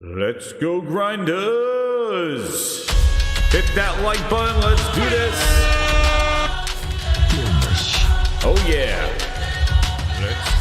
Let's go, grinders! Hit that like button, let's do this! Oh yeah! Let's...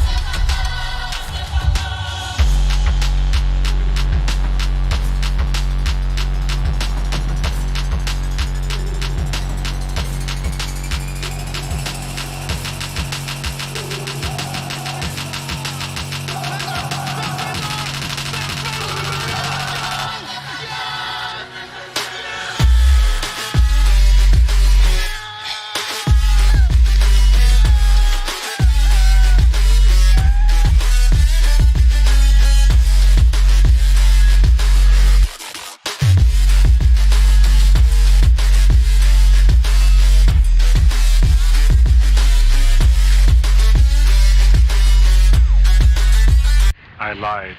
I lied.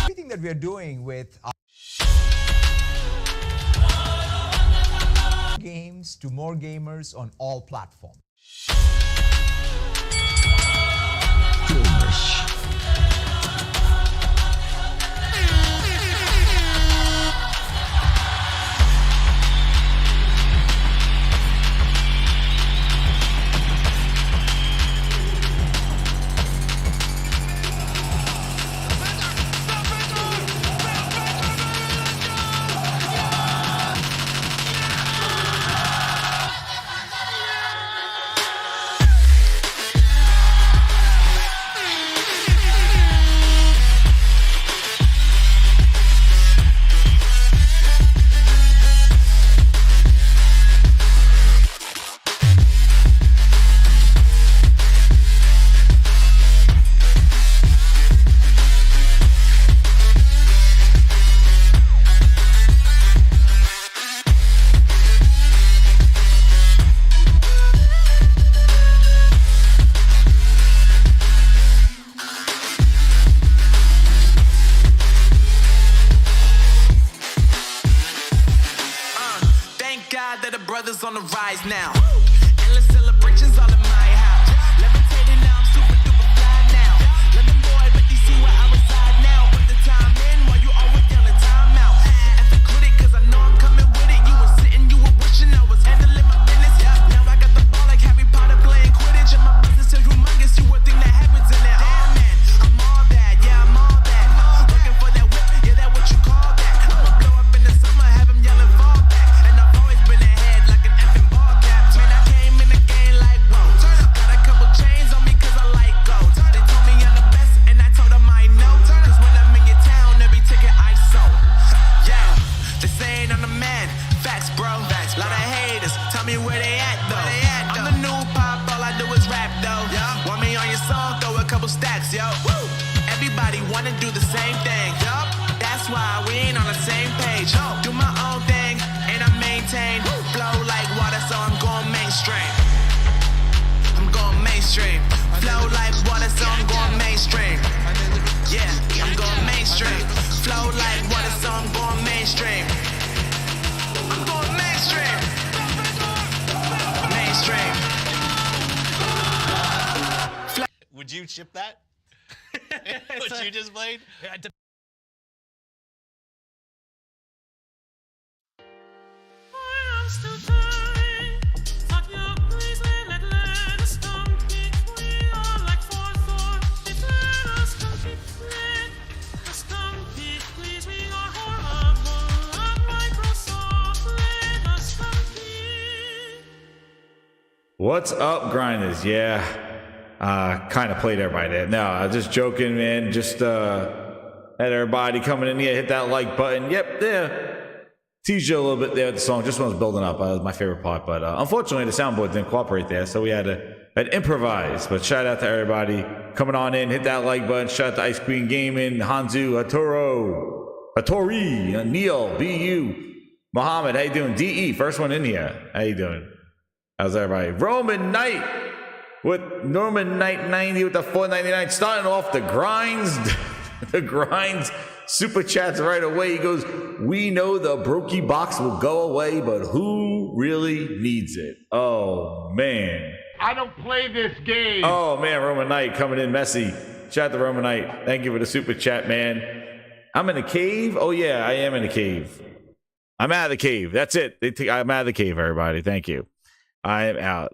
Everything that we are doing with our games to more gamers on all platforms. That the brothers on the rise now. Endless celebrations all in my house. Levitating now, I'm super duper fly now. London boy, but you see where I reside now. Put the time in while you always yelling time out. And forget it, cause I know I'm coming with it. You were sitting, you were wishing I was handling my business. Now I got the ball like Harry Potter playing Quidditch. And my business is humongous, you would think that happens in there. Damn man, I'm all that, yeah, I'm all that. Looking for that whip, yeah, that what you call that. I'ma blow up in the summer, have him yelling fall back. And I've always been ahead like an effing ball cap. Man, I came in the game like, whoa. Got a couple chains on me cause I like gold. They told me I'm the best and I told them I know. Cause when I'm in your town, every ticket I sold. Yeah, they saying I'm the man. Facts, bro. Lot of haters, tell me where they at though. I'm the new pop, all I do is rap though. Want me on your song, throw a couple stacks, yo. Everybody wanna do the same thing. That's why we ain't on the same page. Do my own thing and I maintain. Flow like water, so I'm going mainstream. I'm going mainstream. Flow like water, so I'm going mainstream. Yeah, I'm going mainstream. Flow like water, so I'm going mainstream. I'm going mainstream. Mainstream. Would you ship that? What you just played? What's up, grinders? Yeah, kind of played everybody there. No, I was just joking, man. Just had everybody coming in here, hit that like button. Yep, there. Teased you a little bit there with the song. Just when I was building up, that was my favorite part. But unfortunately, the soundboard didn't cooperate there, so we had to improvise. But shout out to everybody coming on in, hit that like button. Shout out to Ice Queen Gaming, Hanzu, Hattori, Neil, BU, Muhammad. How you doing? DE, first one in here. How you doing? How's everybody? Roman Knight with Norman Knight 90 with the $4.99. Starting off the grinds. The grinds super chats right away. He goes, we know the brokey box will go away, but who really needs it? Oh, man. I don't play this game. Oh, man, Roman Knight coming in messy. Shout out to Roman Knight. Thank you for the super chat, man. I'm in a cave? Oh, yeah, I am in a cave. I'm out of the cave. That's it. I'm out of the cave, everybody. Thank you. I am out.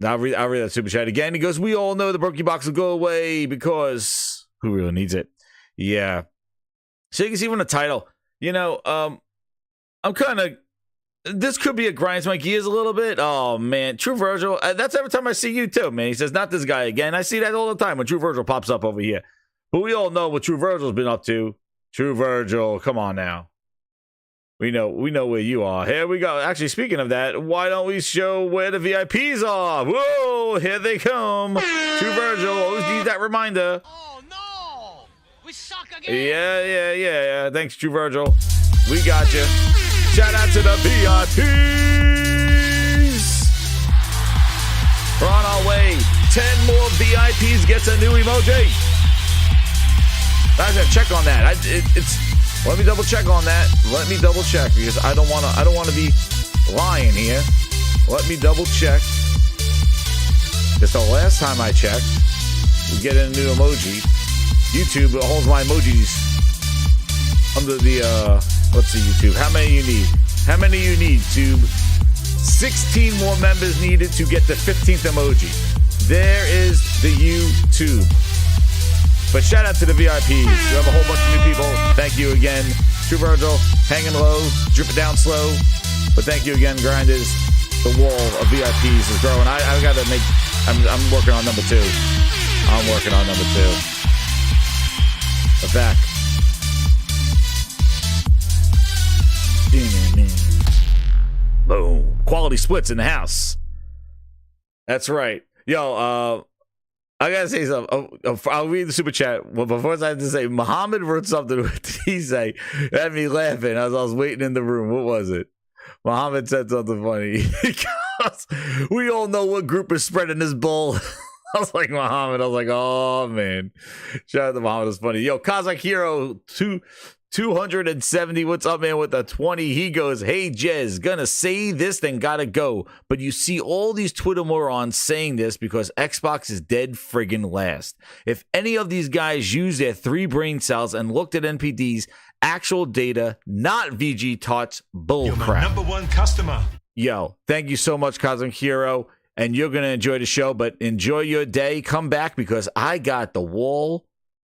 I'll read that super chat again. He goes, we all know the Brokey Box will go away because who really needs it? Yeah. So you can see from the title, I'm kind of, this could be a grinds my gears a little bit. Oh, man. True Virgil, that's every time I see you, too, man. He says, not this guy again. I see that all the time when True Virgil pops up over here. But we all know what True Virgil's been up to. True Virgil, come on now. We know where you are. Here we go. Actually, speaking of that, why don't we show where the VIPs are? Whoa, here they come. True Virgil, always need that reminder. Oh no, we suck again. Yeah. Thanks, True Virgil. We got you. Shout out to the VIPs. We're on our way. 10 more VIPs gets a new emoji. I gotta check on that. Let me double check on that. Let me double check because I don't wanna be lying here. Let me double check. Because the last time I checked, we get a new emoji. YouTube holds my emojis under the let's see, YouTube. How many you need? How many you need, Tube? 16 more members needed to get the 15th emoji. There is the YouTube. But shout out to the VIPs. We have a whole bunch of new people. Thank you again. True Virgil, hanging low, drip it down slow. But thank you again, Grinders. The wall of VIPs is growing. I got to make, I'm working on number 2. I'm working on number 2. We're back. Boom. Quality splits in the house. That's right. Yo, I gotta say something. I'll read the super chat. Well, before I have to say, Muhammad wrote something. What did he say? It had me laughing as I was waiting in the room. What was it? Muhammad said something funny. Because we all know what group is spreading this bull. I was like, Muhammad. I was like, oh, man. Shout out to Muhammad. It's funny. Yo, Kazakh Hero 270. What's up, man? With the 20. He goes, hey, Jez, gonna say this, then gotta go. But you see all these Twitter morons saying this because Xbox is dead friggin' last. If any of these guys use their 3 brain cells and looked at NPD's actual data, not VG Tots bullcrap. Number 1 customer. Yo, thank you so much, Cosmic Hero. And you're gonna enjoy the show, but enjoy your day. Come back because I got the wall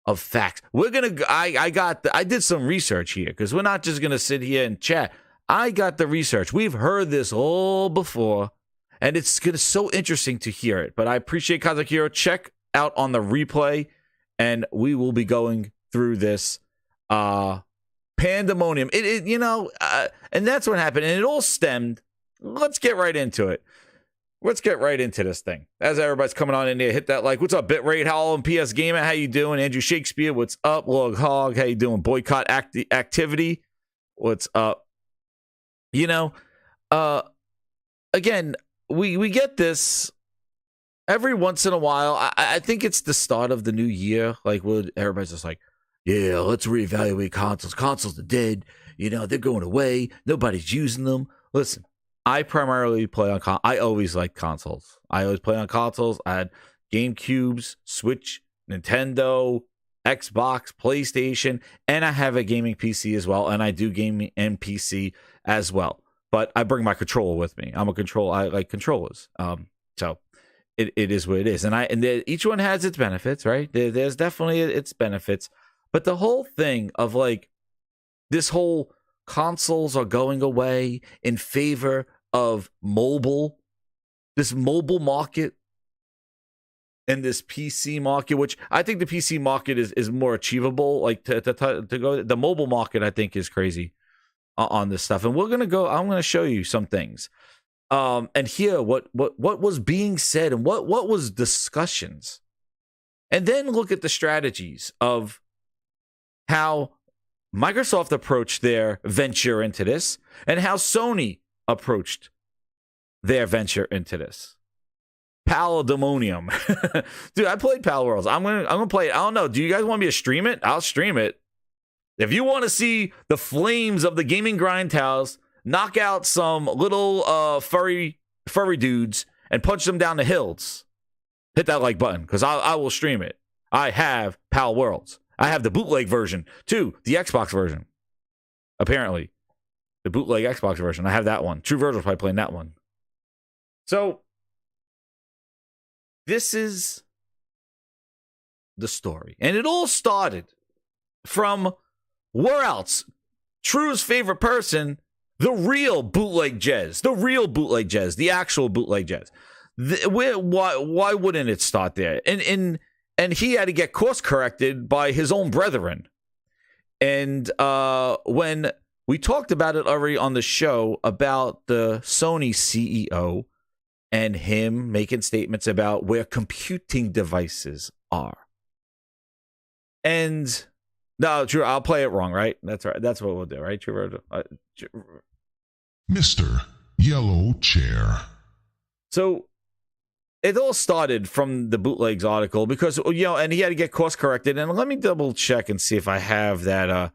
of facts. We're gonna. I did some research here because we're not just gonna sit here and chat. I got the research. We've heard this all before, and it's so interesting to hear it. But I appreciate Kazakiro. Check out on the replay, and we will be going through this pandemonium. And that's what happened. And it all stemmed. Let's get right into it. Let's get right into this thing. As everybody's coming on in there, hit that like. What's up, Bitrate? How and PS Gamer? How you doing? Andrew Shakespeare, what's up? Log Hog, how you doing? Boycott Activity, what's up? Again, we get this every once in a while. I think it's the start of the new year. Like, everybody's just like, yeah, let's reevaluate consoles. Consoles are dead. They're going away. Nobody's using them. Listen. I primarily play on I always like consoles. I always play on consoles. I had GameCubes, Switch, Nintendo, Xbox, PlayStation, and I have a gaming PC as well. And I do gaming and PC as well. But I bring my controller with me. I like controllers. So it is what it is. And each one has its benefits, right? There's definitely its benefits. But the whole thing of like this whole consoles are going away in favor of mobile, this mobile market and this PC market, which I think the PC market is more achievable. Like to go, the mobile market I think is crazy on this stuff. And I'm going to show you some things and hear what was being said and what was discussions, and then look at the strategies of how Microsoft approached their venture into this and how Sony approached their venture into this. Palademonium. Dude, I played Pal Worlds. I'm gonna play it. I don't know. Do you guys want me to stream it? I'll stream it. If you want to see the flames of the gaming grind towels knock out some little furry dudes and punch them down the hills, hit that like button because I will stream it. I have Pal Worlds. I have the bootleg version too, the Xbox version. Apparently, the bootleg Xbox version. I have that one. True Virgil's probably playing that one. So, this is the story. And it all started from where else? True's favorite person, the real bootleg Jez. The real bootleg Jez. The actual bootleg Jez. Why wouldn't it start there? And he had to get course corrected by his own brethren. And when we talked about it already on the show about the Sony CEO and him making statements about where computing devices are. And no, True, I'll play it wrong, right? That's right. That's what we'll do, right? True. Mr. Yellow Chair. So it all started from the Bootlegs article because, and he had to get course corrected. And let me double check and see if I have that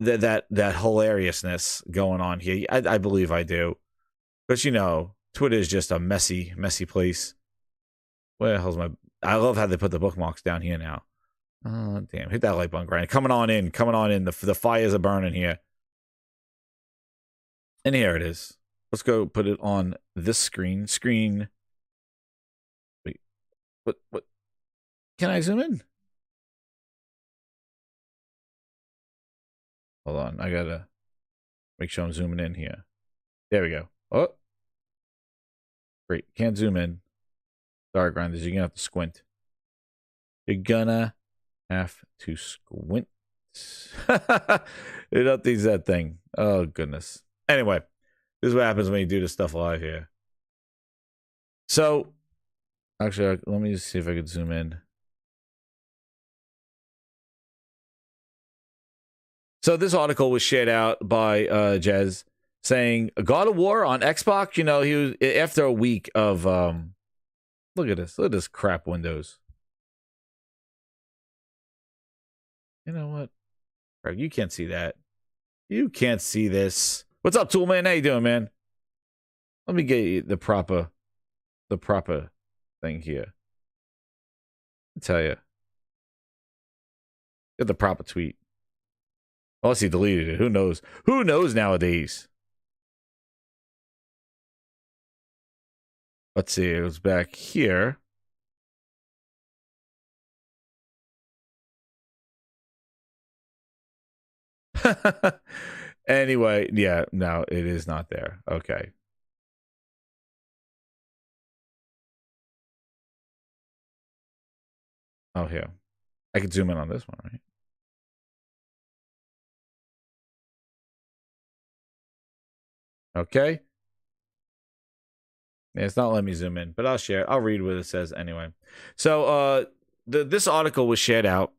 that hilariousness going on here. I believe I do. Because, Twitter is just a messy, messy place. Where the hell's I love how they put the bookmarks down here now. Oh, damn. Hit that like button, Grant. Coming on in. The fires are burning here. And here it is. Let's go put it on this screen. Wait. What? Can I zoom in? Hold on. I gotta make sure I'm zooming in here. There we go. Oh. Great. Can't zoom in. Sorry, Grinders. You're gonna have to squint. You're gonna have to squint. It updates that thing. Oh, goodness. Anyway, this is what happens when you do this stuff live here. So, actually, let me just see if I could zoom in. So this article was shared out by Jez saying God of War on Xbox. He was after a week of look at this crap Windows. You know what? Greg, you can't see that. You can't see this. What's up, Toolman? How you doing, man? Let me get you the proper thing here. I'll tell you. Get the proper tweet. Unless he deleted it. Who knows? Who knows nowadays? Let's see. It was back here. Anyway, yeah, no, it is not there. Okay. Oh, here. I could zoom in on this one, right? Okay. Yeah, it's not letting me zoom in, but I'll share. I'll read what it says anyway. So, this article was shared out.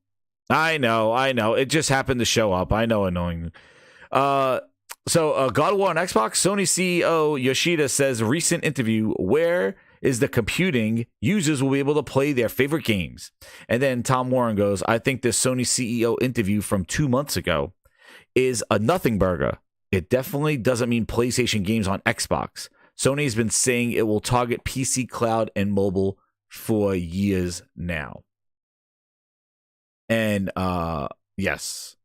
I know. It just happened to show up. I know, annoying. God of War on Xbox. Sony CEO Yoshida says recent interview, where is the computing? Users will be able to play their favorite games. And then Tom Warren goes, I think this Sony CEO interview from 2 months ago is a nothing burger. It definitely doesn't mean PlayStation games on Xbox. Sony's been saying it will target PC, cloud, and mobile for years now. And yes,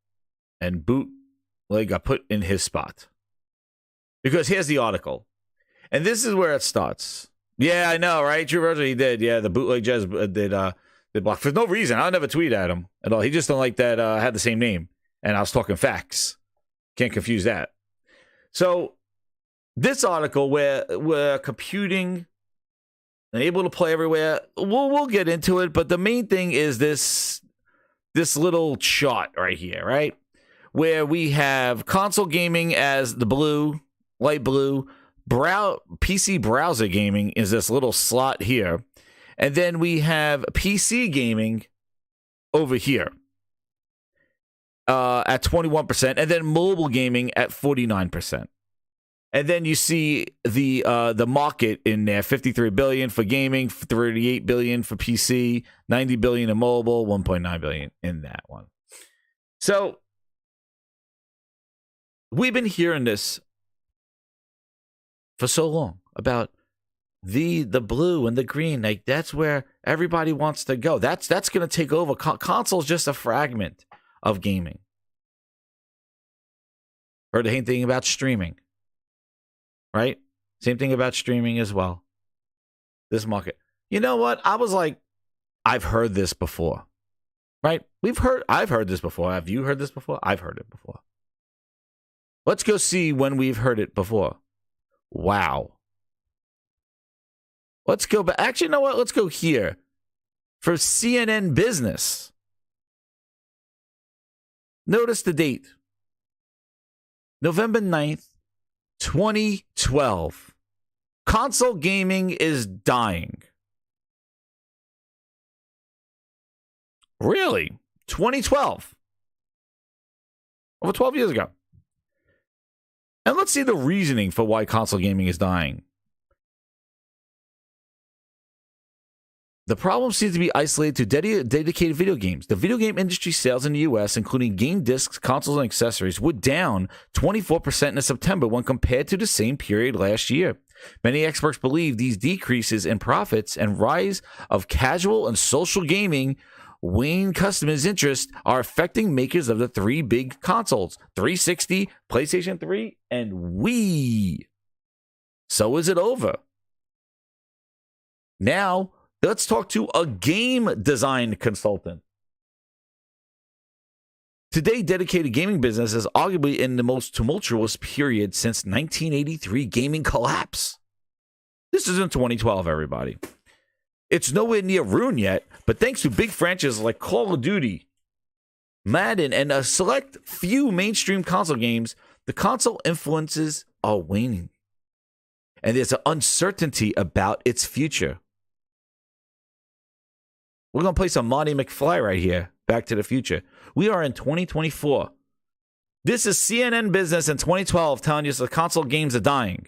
and Bootleg got put in his spot because here's the article, and this is where it starts. Yeah, I know, right? True Virgil, he did. Yeah, the Bootleg Jez did block for no reason. I'll never tweet at him at all. He just don't like that I had the same name, and I was talking facts. Can't confuse that. So this article where computing and able to play everywhere, we'll get into it, but the main thing is this little chart right here, right? Where we have console gaming as the blue, light blue, PC browser gaming is this little slot here. And then we have PC gaming over here at 21%, and then mobile gaming at 49%. And then you see the market in there, 53 billion for gaming, 38 billion for PC, 90 billion in mobile, 1.9 billion in that one. So we've been hearing this for so long about the blue and the green. Like, that's where everybody wants to go. That's going to take over. Console's just a fragment of gaming. Heard the same thing about streaming, right? Same thing about streaming as well. This market. You know what? I was like, I've heard this before, right? I've heard this before. Have you heard this before? I've heard it before. Let's go see when we've heard it before. Wow. Let's go back. Actually, you know what? Let's go here for CNN Business. Notice the date. November 9th, 2012. Console gaming is dying. Really? 2012. Over 12 years ago. And let's see the reasoning for why console gaming is dying. The problem seems to be isolated to dedicated video games. The video game industry sales in the U.S., including game discs, consoles, and accessories, were down 24% in September when compared to the same period last year. Many experts believe these decreases in profits and rise of casual and social gaming wane customers' interest are affecting makers of the three big consoles, 360, PlayStation 3, and Wii. So is it over? Now, let's talk to a game design consultant. Today, dedicated gaming business is arguably in the most tumultuous period since 1983 gaming collapse. This is in 2012, everybody. It's nowhere near ruin yet, but thanks to big franchises like Call of Duty, Madden, and a select few mainstream console games, the console influences are waning. And there's an uncertainty about its future. We're going to play some Marty McFly right here, Back to the Future. We are in 2024. This is CNN Business in 2012 telling you the console games are dying.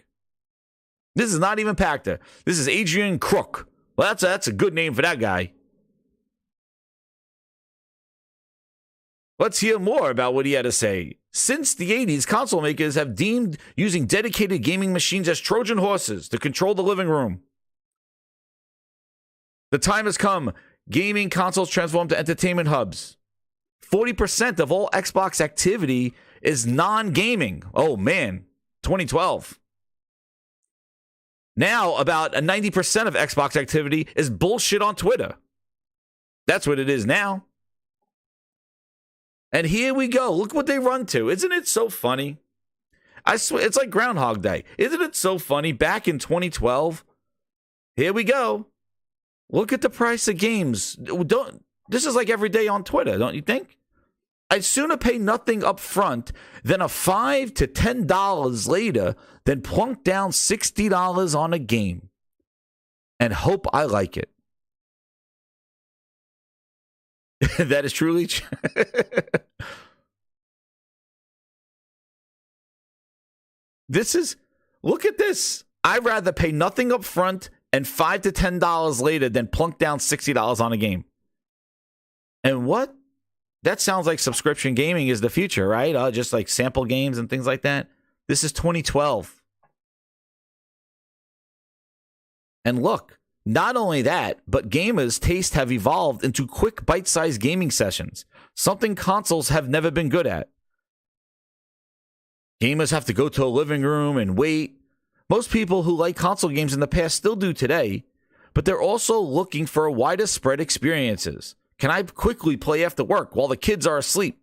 This is not even Pactor. This is Adrian Crook. Well, that's a good name for that guy. Let's hear more about what he had to say. Since the 80s, console makers have deemed using dedicated gaming machines as Trojan horses to control the living room. The time has come. Gaming consoles transform to entertainment hubs. 40% of all Xbox activity is non-gaming. Oh, man. 2012. Now, about 90% of Xbox activity is bullshit on Twitter. That's what it is now. And here we go. Look what they run to. Isn't it so funny? I swear, it's like Groundhog Day. Isn't it so funny? Back in 2012, here we go. Look at the price of games. This is like every day on Twitter, don't you think? I'd sooner pay nothing up front than a $5 to $10 later than plunk down $60 on a game and hope I like it. That is truly look at this. I'd rather pay nothing up front and $5 to $10 later than plunk down $60 on a game. And what? That sounds like subscription gaming is the future, right? Just like sample games and things like that. This is 2012. And look, not only that, but gamers' tastes have evolved into quick bite-sized gaming sessions, something consoles have never been good at. Gamers have to go to a living room and wait. Most people who like console games in the past still do today, but they're also looking for wider spread experiences. Can I quickly play after work while the kids are asleep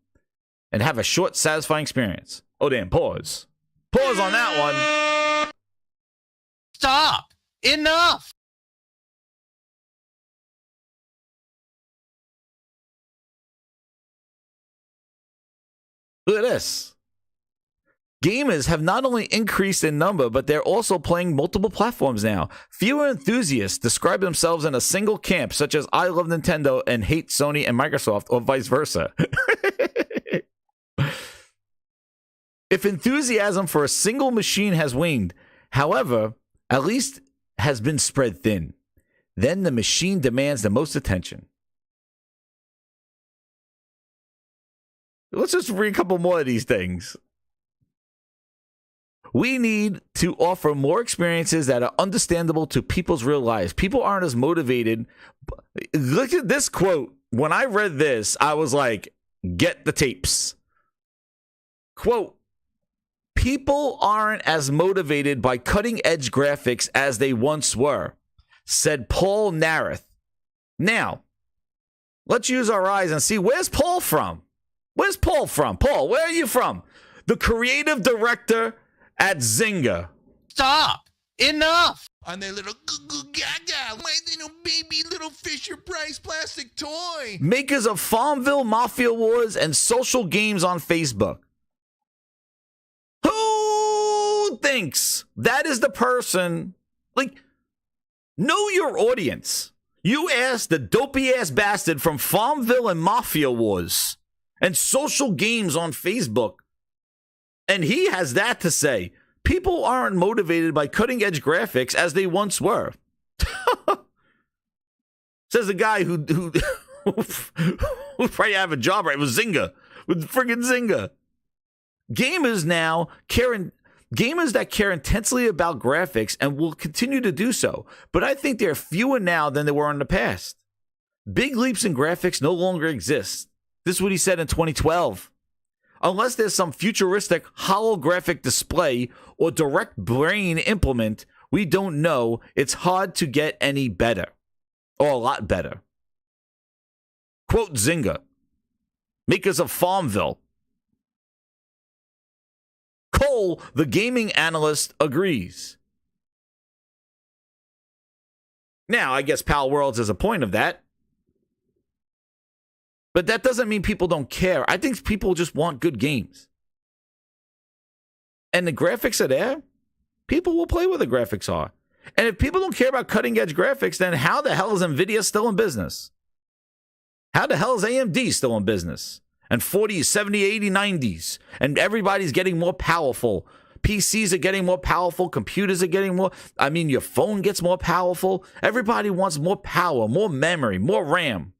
and have a short, satisfying experience? Oh, damn, pause. Pause on that one. Stop. Enough. Look at this. Gamers have not only increased in number, but they're also playing multiple platforms now. Fewer enthusiasts describe themselves in a single camp, such as I love Nintendo and hate Sony and Microsoft, or vice versa. If enthusiasm for a single machine has waned, however, at least has been spread thin, then the machine demands the most attention. Let's just read a couple more of these things. We need to offer more experiences that are understandable to people's real lives. People aren't as motivated. Look at this quote. When I read this, I was like, get the tapes. Quote, people aren't as motivated by cutting-edge graphics as they once were, said Paul Nareth. Now, let's use our eyes and see, where's Paul from? Where's Paul from? Paul, where are you from? The creative director at Zynga. Stop. Enough. On their little goo goo gaga, my little baby little Fisher Price plastic toy. Makers of Farmville, Mafia Wars, and social games on Facebook. Who thinks that is the person? Like, know your audience. You asked the dopey-ass bastard from Farmville and Mafia Wars and social games on Facebook, and he has that to say. People aren't motivated by cutting-edge graphics as they once were. Says the guy who probably have a job right with Zynga, with friggin' Zynga. Gamers that care intensely about graphics and will continue to do so, but I think there are fewer now than there were in the past. Big leaps in graphics no longer exist. This is what he said in 2012. Unless there's some futuristic holographic display or direct brain implement, we don't know. It's hard to get any better, or a lot better. Quote Zynga, makers of Farmville. Cole, the gaming analyst, agrees. Now, I guess Pal Worlds is a point of that. But that doesn't mean people don't care. I think people just want good games. And the graphics are there. People will play where the graphics are. And if people don't care about cutting-edge graphics, then how the hell is NVIDIA still in business? How the hell is AMD still in business? And 40s, 70s, 80s, 90s. And everybody's getting more powerful. PCs are getting more powerful. Computers are getting more. I mean, your phone gets more powerful. Everybody wants more power, more memory, more RAM.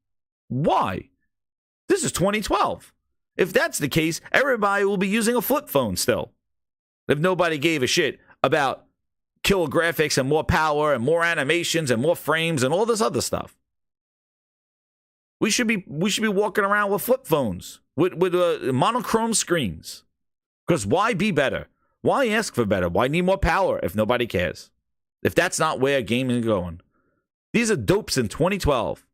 Why? This is 2012. If that's the case, everybody will be using a flip phone still. If nobody gave a shit about killer graphics and more power and more animations and more frames and all this other stuff. We should be walking around with flip phones, with monochrome screens. Because why be better? Why ask for better? Why need more power if nobody cares? If that's not where gaming is going. These are dopes in 2012.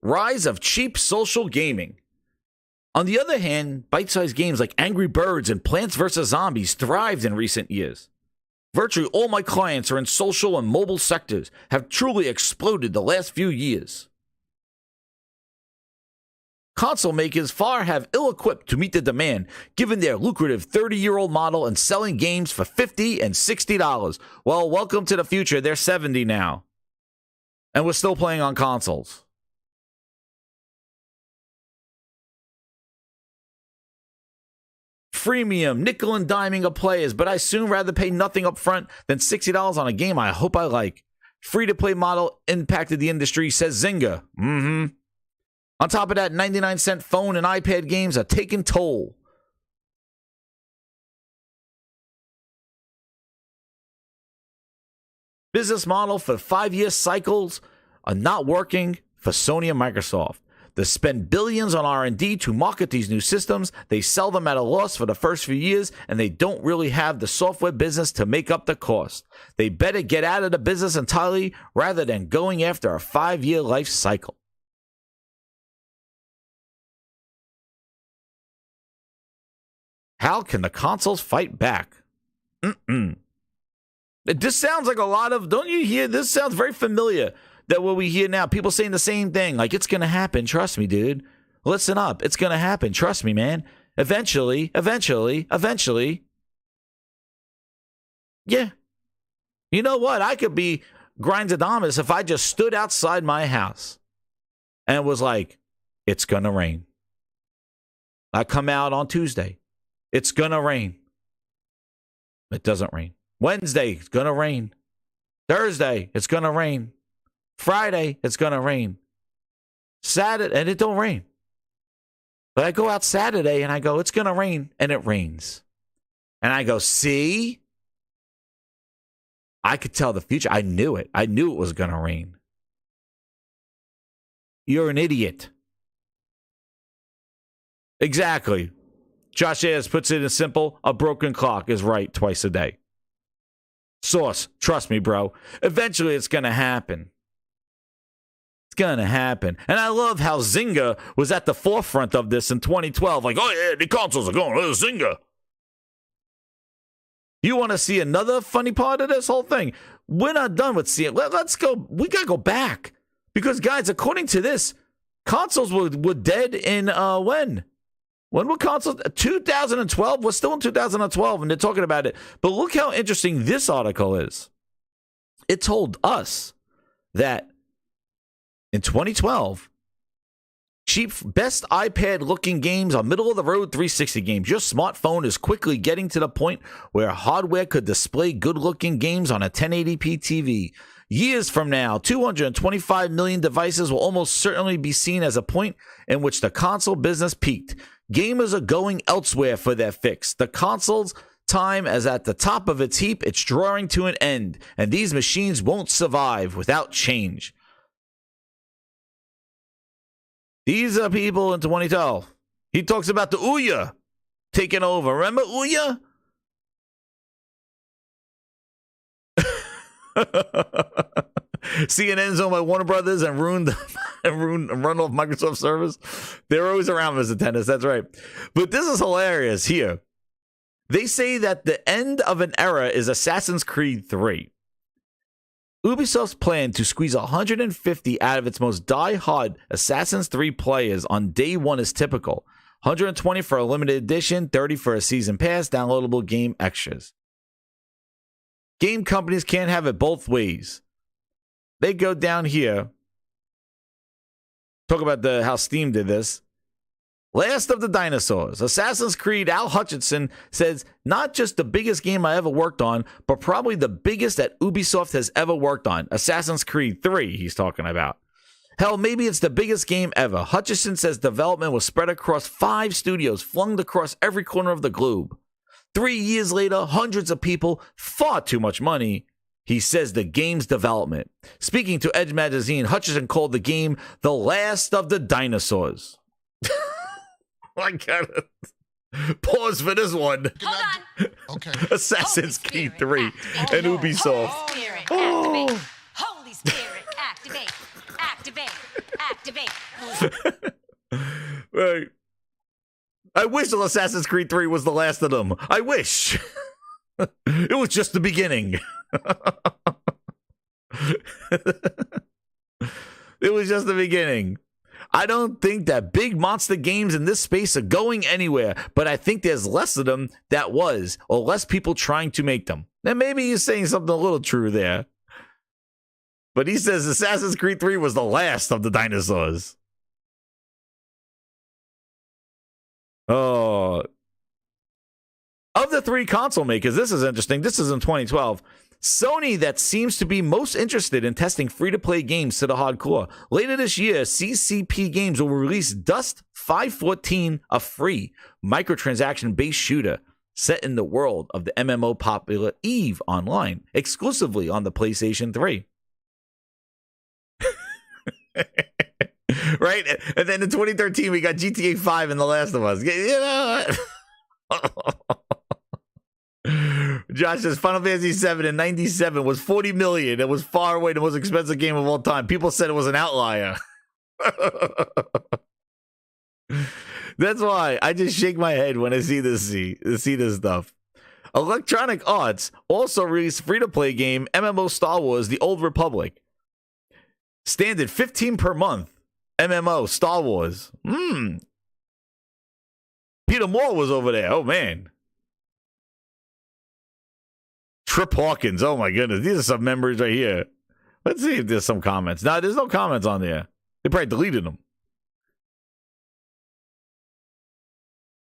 Rise of cheap social gaming. On the other hand, bite-sized games like Angry Birds and Plants vs. Zombies thrived in recent years. Virtually all my clients are in social and mobile sectors, have truly exploded the last few years. Console makers far have ill-equipped to meet the demand, given their lucrative 30-year-old model and selling games for $50 and $60. Well, welcome to the future. They're 70 now. And we're still playing on consoles. Freemium, nickel and diming of players, but I soon rather pay nothing up front than $60 on a game I hope I like. Free-to-play model impacted the industry, says Zynga. On top of that, 99-cent phone and iPad games are taking toll. Business model for 5-year cycles are not working for Sony and Microsoft. They spend billions on R&D to market these new systems. They sell them at a loss for the first few years, and they don't really have the software business to make up the cost. They better get out of the business entirely rather than going after a 5-year life cycle. How can the consoles fight back? This sounds like a lot of, don't you hear? This sounds very familiar. That what we hear now, people saying the same thing, like, it's going to happen, trust me, dude. Listen up, it's going to happen, trust me, man. Eventually. Yeah. You know what? I could be Grindadamus if I just stood outside my house and was like, it's going to rain. I come out on Tuesday. It's going to rain. It doesn't rain. Wednesday, it's going to rain. Thursday, it's going to rain. Friday, it's going to rain. Saturday, and it don't rain. But I go out Saturday and I go, it's going to rain, and it rains. And I go, see? I could tell the future. I knew it. I knew it was going to rain. You're an idiot. Exactly. Josh Ayers puts it in simple. A broken clock is right twice a day. Source, trust me, bro. Eventually it's going to happen. It's going to happen. And I love how Zynga was at the forefront of this in 2012. Like, oh, yeah, the consoles are going, oh, Zynga. You want to see another funny part of this whole thing? We're not done with seeing. Let's go. We got to go back. Because, guys, according to this, consoles were dead in when? When were consoles? 2012? We're still in 2012, and they're talking about it. But look how interesting this article is. It told us that in 2012, cheap, best iPad-looking games are middle-of-the-road 360 games. Your smartphone is quickly getting to the point where hardware could display good-looking games on a 1080p TV. Years from now, 225 million devices will almost certainly be seen as a point in which the console business peaked. Gamers are going elsewhere for their fix. The console's time is at the top of its heap. It's drawing to an end, and these machines won't survive without change. These are people in 2012. He talks about the Ouya taking over. Remember Ouya? CNN's owned by Warner Brothers and run off Microsoft servers. They're always around, Mr. Tennis. That's right. But this is hilarious here. They say that the end of an era is Assassin's Creed 3. Ubisoft's plan to squeeze 150 out of its most die-hard Assassin's 3 players on day one is typical. 120 for a limited edition, 30 for a season pass, downloadable game extras. Game companies can't have it both ways. They go down here. Talk about how Steam did this. Last of the Dinosaurs. Assassin's Creed, Al Hutchinson says, not just the biggest game I ever worked on, but probably the biggest that Ubisoft has ever worked on. Assassin's Creed 3, he's talking about. Hell, maybe it's the biggest game ever. Hutchinson says development was spread across 5 studios, flung across every corner of the globe. 3 years later, hundreds of people, far too much money. He says the game's development. Speaking to Edge Magazine, Hutchinson called the game the last of the dinosaurs. I gotta pause for this one. Hold on. Okay. Assassin's Creed 3 and Ubisoft. Holy Spirit, activate. Holy Spirit, activate. Activate. Right. I wish Assassin's Creed 3 was the last of them. I wish. It was just the beginning. It was just the beginning. I don't think that big monster games in this space are going anywhere, but I think there's less of them that was, or less people trying to make them. And maybe he's saying something a little true there. But he says Assassin's Creed 3 was the last of the dinosaurs. Oh. Of the 3 console makers, this is interesting. This is in 2012. Sony that seems to be most interested in testing free-to-play games to the hardcore. Later this year, CCP Games will release Dust 514, a free microtransaction-based shooter set in the world of the MMO popular EVE Online, exclusively on the PlayStation 3. Right? And then in 2013, we got GTA 5 and The Last of Us. You know Josh says Final Fantasy VII in 97 was 40 million. It was far away the most expensive game of all time. People said it was an outlier. That's why I just shake my head when I see this stuff. Electronic Arts also released free-to-play game MMO Star Wars The Old Republic. Standard 15 per month. MMO Star Wars. Peter Moore was over there. Oh, man. Trip Hawkins. Oh, my goodness. These are some memories right here. Let's see if there's some comments. No, there's no comments on there. They probably deleted them.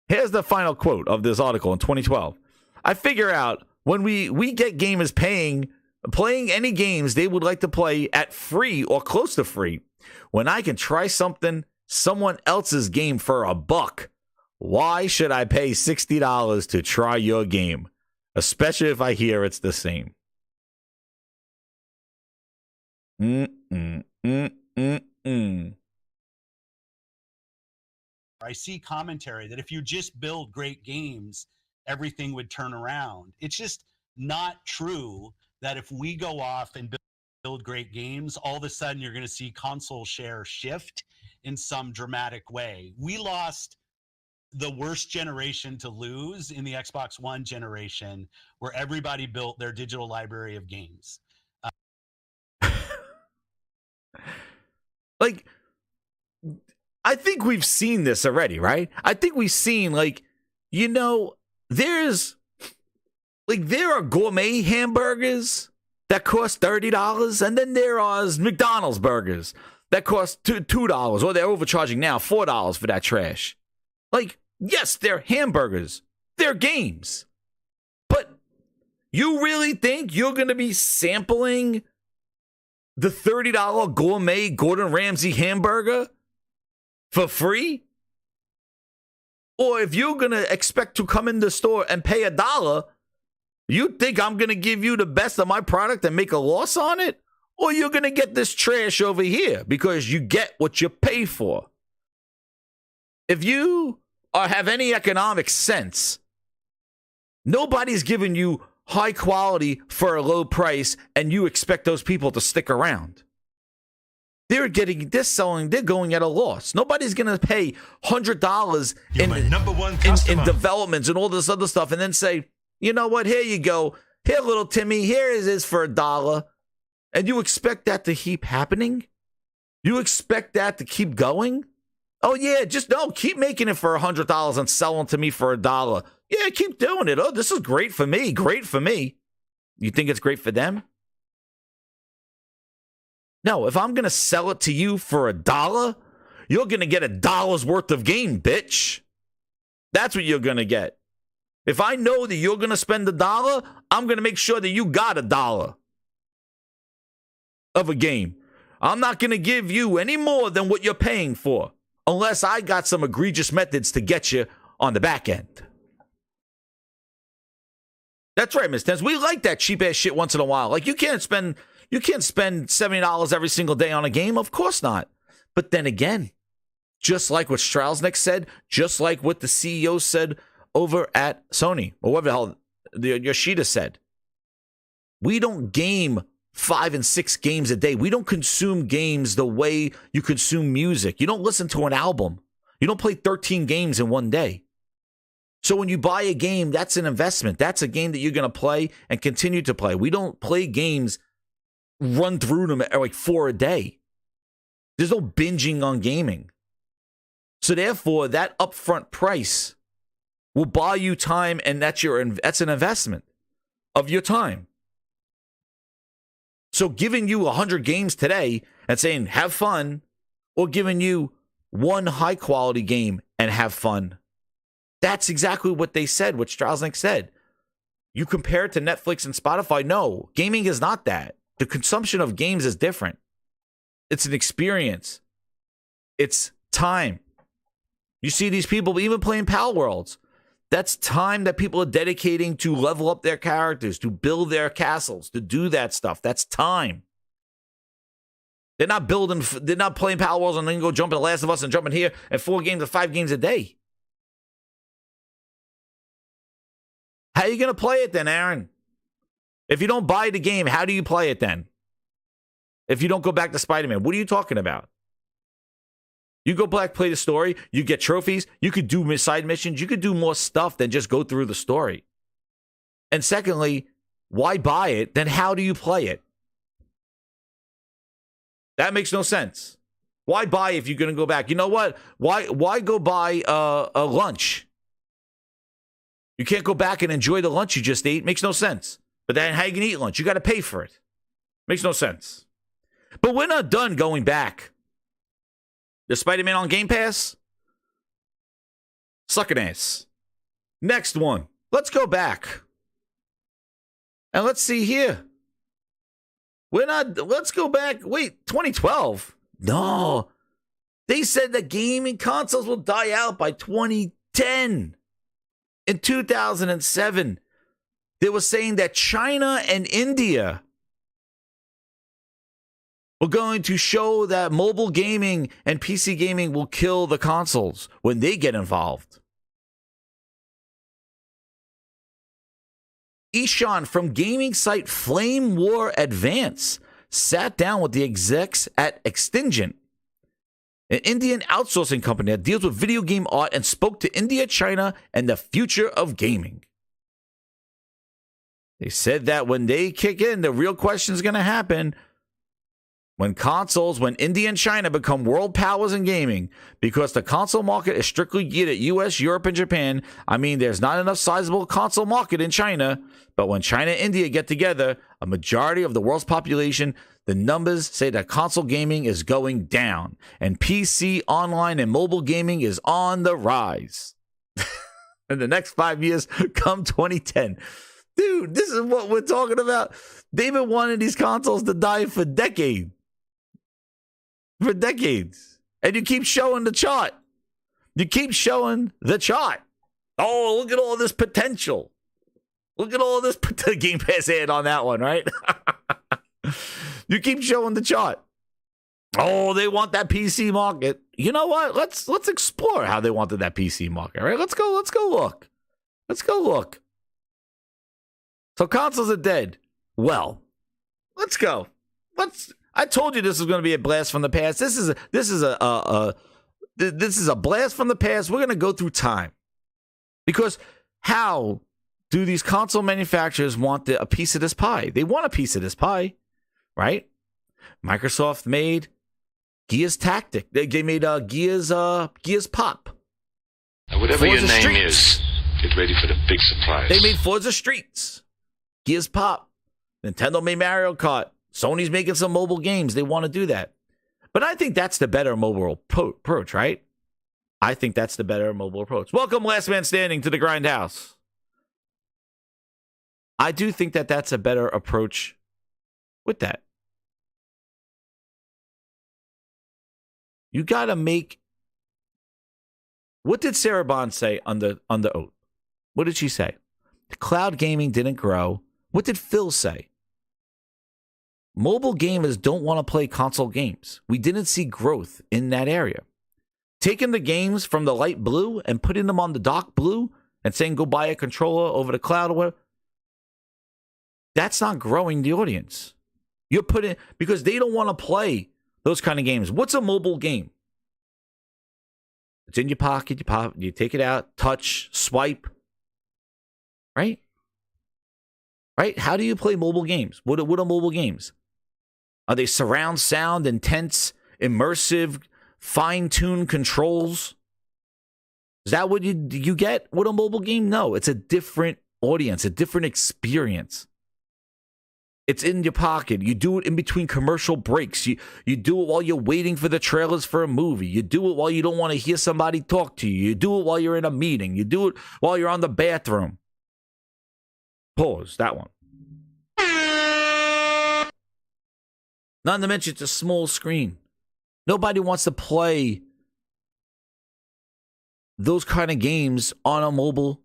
Here's the final quote of this article in 2012. I figure out when we get gamers playing any games they would like to play at free or close to free, when I can try something someone else's game for $1. Why should I pay $60 to try your game? Especially if I hear it's the same. I see commentary that if you just build great games, everything would turn around. It's just not true that if we go off and build great games, all of a sudden you're going to see console share shift in some dramatic way. We lost the worst generation to lose in the Xbox One generation, where everybody built their digital library of games. Like, I think we've seen this already, right? I think we've seen, like, you know, there are gourmet hamburgers that cost $30, and then there are McDonald's burgers that cost $2, or they're overcharging now $4 for that trash. Like, yes, they're hamburgers. They're games. But you really think you're going to be sampling the $30 gourmet Gordon Ramsay hamburger for free? Or if you're going to expect to come in the store and pay $1, you think I'm going to give you the best of my product and make a loss on it? Or you're going to get this trash over here because you get what you pay for? If you have any economic sense, nobody's giving you high quality for a low price and you expect those people to stick around. They're going at a loss. Nobody's going to pay $100 in developments and all this other stuff and then say, you know what, here you go. Here, little Timmy, here it is for $1. And you expect that to keep happening? You expect that to keep going? Oh, yeah, keep making it for $100 and selling to me for $1. Yeah, keep doing it. Oh, this is great for me. Great for me. You think it's great for them? No, if I'm going to sell it to you for $1, you're going to get $1 worth of game, bitch. That's what you're going to get. If I know that you're going to spend $1, I'm going to make sure that you got $1 of a game. I'm not going to give you any more than what you're paying for, unless I got some egregious methods to get you on the back end. That's right, Miss Tens. We like that cheap ass shit once in a while. Like, you can't spend $70 every single day on a game. Of course not. But then again, just like what Straussnick said, just like what the CEO said over at Sony, or whatever the hell Yoshida said, we don't game 5 and 6 games a day. We don't consume games the way you consume music. You don't listen to an album. You don't play 13 games in one day. So when you buy a game, that's an investment. That's a game that you're going to play and continue to play. We don't play games, run through them at like 4 a day. There's no binging on gaming. So therefore, that upfront price will buy you time, and that's an investment of your time. So giving you 100 games today and saying, have fun, or giving you one high-quality game and have fun, that's exactly what they said, what Straussnick said. You compare it to Netflix and Spotify. No, gaming is not that. The consumption of games is different. It's an experience. It's time. You see these people even playing Pal Worlds. That's time that people are dedicating to level up their characters, to build their castles, to do that stuff. That's time. They're not playing Pal Worlds and then go jump in The Last of Us and jump in here and 4 games or 5 games a day. How are you going to play it then, Aaron? If you don't buy the game, how do you play it then? If you don't go back to Spider-Man, what are you talking about? You go back, play the story, you get trophies, you could do side missions, you could do more stuff than just go through the story. And secondly, why buy it? Then how do you play it? That makes no sense. Why buy if you're going to go back? You know what? Why go buy a lunch? You can't go back and enjoy the lunch you just ate. Makes no sense. But then how you can eat lunch? You got to pay for it. Makes no sense. But we're not done going back. The Spider-Man on Game Pass? Sucking ass. Next one. Let's go back. And let's see here. Let's go back. Wait, 2012? No. They said that gaming consoles will die out by 2010. In 2007, they were saying that China and India were going to show that mobile gaming and PC gaming will kill the consoles when they get involved. Ishan from gaming site Flame War Advance sat down with the execs at Extingent, an Indian outsourcing company that deals with video game art, and spoke to India, China, and the future of gaming. They said that when they kick in, the real question is going to happen when India and China become world powers in gaming, because the console market is strictly geared at US, Europe, and Japan. I mean, there's not enough sizable console market in China, but when China and India get together, a majority of the world's population, the numbers say that console gaming is going down, and PC, online, and mobile gaming is on the rise. In the next 5 years, come 2010. Dude, this is what we're talking about. They've been wanting these consoles to die for decades. For decades. And you keep showing the chart. You keep showing the chart. Oh, look at all this potential. Look at all this Game Pass ad on that one, right? You keep showing the chart. Oh, they want that PC market. You know what? Let's explore how they wanted that PC market, right? Let's go look. Let's go look. So consoles are dead. Well, let's go. I told you this was going to be a blast from the past. This is a blast from the past. We're going to go through time, because how do these console manufacturers want a piece of this pie? They want a piece of this pie, right? Microsoft made Gears Tactic. They made Gears Pop. Now, whatever Forza your name Streets. is, get ready for the big surprise. They made Forza Streets, Gears Pop. Nintendo made Mario Kart. Sony's making some mobile games. They want to do that. But I think that's the better mobile approach, right? I think that's the better mobile approach. Welcome, Last Man Standing, to the Grindhouse. I do think that that's a better approach with that. You got to make... What did Sarah Bond say on the oath? What did she say? Cloud gaming didn't grow. What did Phil say? Mobile gamers don't want to play console games. We didn't see growth in that area. Taking the games from the light blue and putting them on the dark blue and saying go buy a controller over the cloud or whatever, that's not growing the audience. You're putting, because they don't want to play those kind of games. What's a mobile game? It's in your pocket, you take it out, touch, swipe, right? Right? How do you play mobile games? What are mobile games? Are they surround sound, intense, immersive, fine-tuned controls? Is that what you get with a mobile game? No, it's a different audience, a different experience. It's in your pocket. You do it in between commercial breaks. You do it while you're waiting for the trailers for a movie. You do it while you don't want to hear somebody talk to you. You do it while you're in a meeting. You do it while you're on the bathroom. Pause, that one. Not to mention, it's a small screen. Nobody wants to play those kind of games on a mobile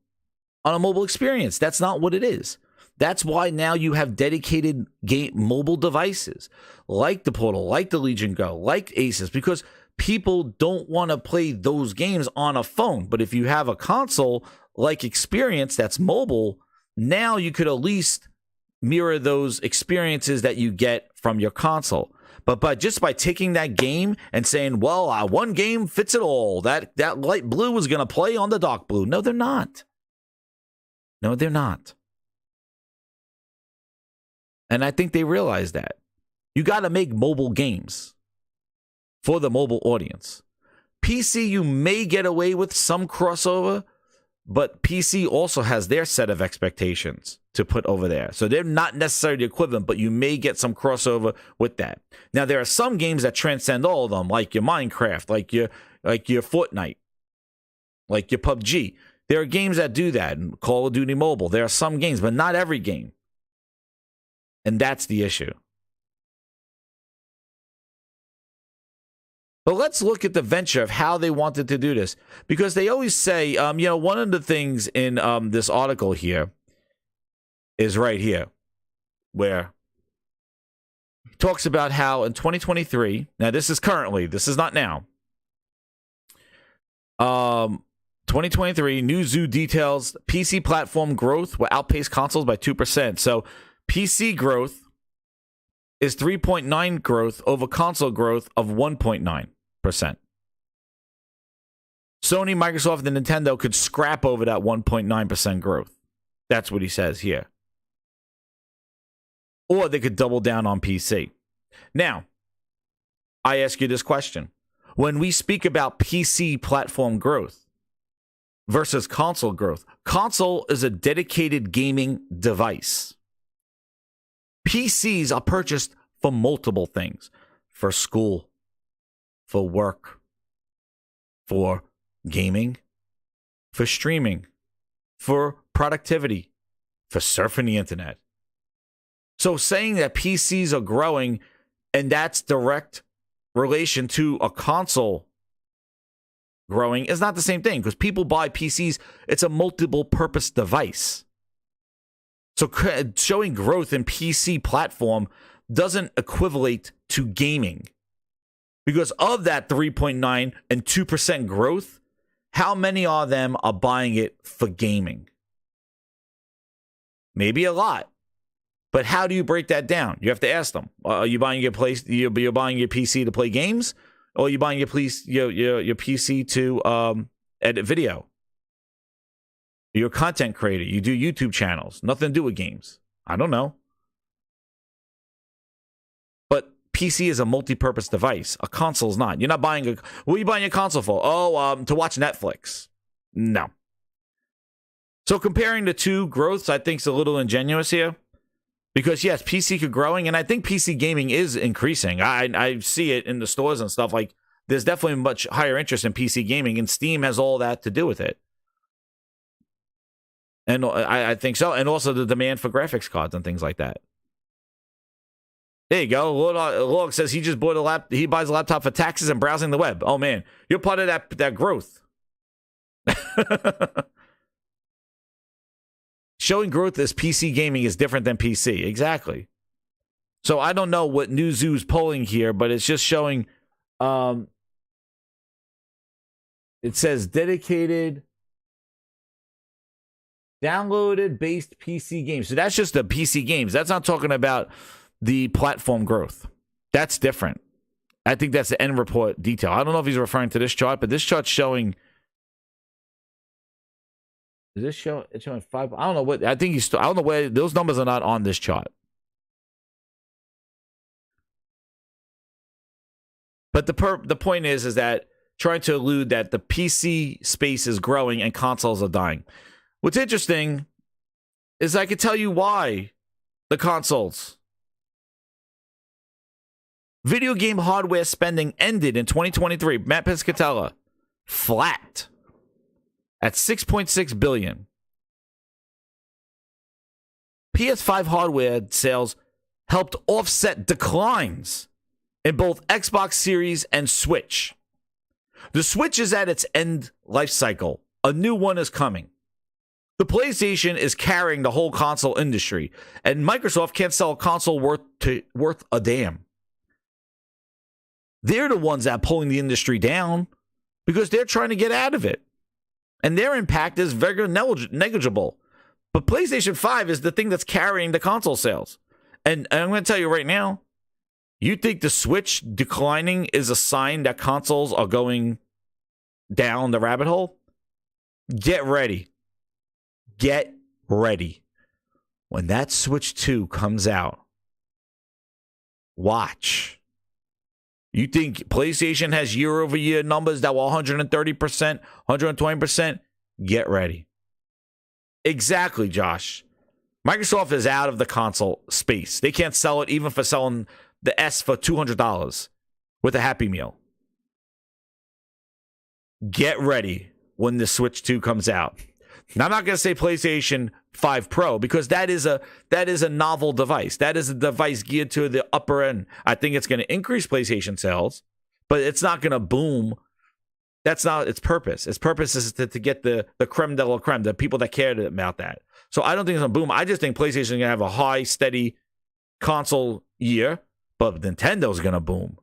experience. That's not what it is. That's why now you have dedicated mobile devices like the Portal, like the Legion Go, like Asus, because people don't want to play those games on a phone. But if you have a console-like experience that's mobile, now you could at least mirror those experiences that you get from your console. But just by taking that game and saying, well, one game fits it all, that light blue is going to play on the dark blue. No, they're not. No, they're not. And I think they realize that. You got to make mobile games for the mobile audience. PC, you may get away with some crossover, but PC also has their set of expectations to put over there. So they're not necessarily the equivalent, but you may get some crossover with that. Now, there are some games that transcend all of them, like your Minecraft, like your Fortnite, like your PUBG. There are games that do that, and Call of Duty Mobile. There are some games, but not every game. And that's the issue. But let's look at the venture of how they wanted to do this. Because they always say, one of the things in this article here is right here, where he talks about how in 2023, now this is currently, this is not now. 2023, new Zoo details PC platform growth will outpace consoles by 2%. So PC growth is 3.9 growth over console growth of 1.9%. Sony, Microsoft, and Nintendo could scrap over that 1.9% growth. That's what he says here. Or they could double down on PC. Now, I ask you this question. When we speak about PC platform growth versus console growth, console is a dedicated gaming device. PCs are purchased for multiple things. For school, for work, for gaming, for streaming, for productivity, for surfing the internet. So saying that PCs are growing and that's direct relation to a console growing is not the same thing, because people buy PCs. It's a multiple purpose device. So showing growth in PC platform doesn't equivalent to gaming. Because of that 3.9 and 2% growth, how many of them are buying it for gaming? Maybe a lot. But how do you break that down? You have to ask them. Are you buying you're buying your PC to play games? Or are you buying your PC to edit video? You're a content creator. You do YouTube channels. Nothing to do with games. I don't know. But PC is a multi-purpose device. A console is not. You're not buying what are you buying your console for? To watch Netflix. No. So comparing the two growths, I think is a little ingenuous here. Because, yes, PC could growing, and I think PC gaming is increasing. I see it in the stores and stuff. Like, there's definitely much higher interest in PC gaming, and Steam has all that to do with it. And I think so. And also the demand for graphics cards and things like that. There you go. Log says he just bought he buys a laptop for taxes and browsing the web. Oh, man. You're part of that growth. Showing growth as PC gaming is different than PC. Exactly. So I don't know what New Zoo's polling here, but it's just showing. It says dedicated, downloaded based PC games. So that's just the PC games. That's not talking about the platform growth. That's different. I think that's the end report detail. I don't know if he's referring to this chart, but this chart's showing. Is this show? It's showing 5. I don't know what. I think he's. I don't know where those numbers are not on this chart. But the point is that trying to allude that the PC space is growing and consoles are dying. What's interesting is I could tell you why the consoles. Video game hardware spending ended in 2023. Matt Piscatella, flat. At $6.6 billion. PS5 hardware sales helped offset declines in both Xbox Series and Switch. The Switch is at its end life cycle. A new one is coming. The PlayStation is carrying the whole console industry, and Microsoft can't sell a console worth a damn. They're the ones that are pulling the industry down because they're trying to get out of it. And their impact is very negligible. But PlayStation 5 is the thing that's carrying the console sales. And I'm going to tell you right now, you think the Switch declining is a sign that consoles are going down the rabbit hole? Get ready. Get ready. When that Switch 2 comes out, watch. You think PlayStation has year-over-year numbers that were 130%, 120%? Get ready. Exactly, Josh. Microsoft is out of the console space. They can't sell it even for selling the S for $200 with a Happy Meal. Get ready when the Switch 2 comes out. Now, I'm not going to say PlayStation 5 Pro because that is a novel device. That is a device geared to the upper end. I think it's going to increase PlayStation sales but it's not going to boom. That's not its purpose. Its purpose is to get the creme de la creme, the people that cared about that. So I don't think it's going to boom. I just think PlayStation is going to have a high, steady console year, but Nintendo's going to boom.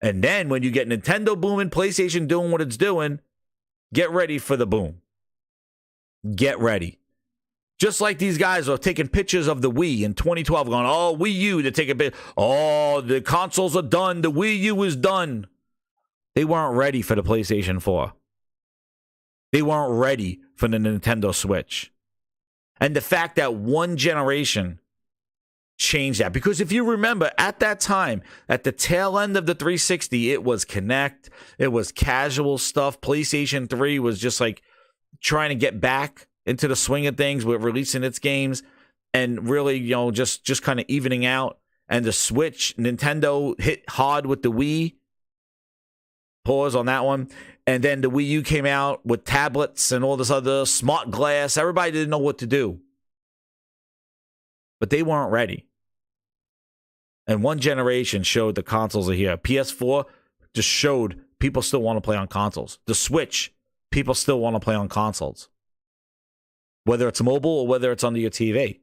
And then when you get Nintendo booming, PlayStation doing what it's doing, get ready for the boom. Get ready. Just like these guys are taking pictures of the Wii in 2012 going, oh, Wii U, to take a bit. Oh, the consoles are done. The Wii U is done. They weren't ready for the PlayStation 4. They weren't ready for the Nintendo Switch. And the fact that one generation changed that. Because if you remember, at that time, at the tail end of the 360, it was Kinect. It was casual stuff. PlayStation 3 was just like trying to get back into the swing of things with releasing its games and really, just kind of evening out. And the Switch, Nintendo hit hard with the Wii. Pause on that one. And then the Wii U came out with tablets and all this other smart glass. Everybody didn't know what to do. But they weren't ready. And one generation showed the consoles are here. PS4 just showed people still want to play on consoles. The Switch, people still want to play on consoles. Whether it's mobile or whether it's under your TV.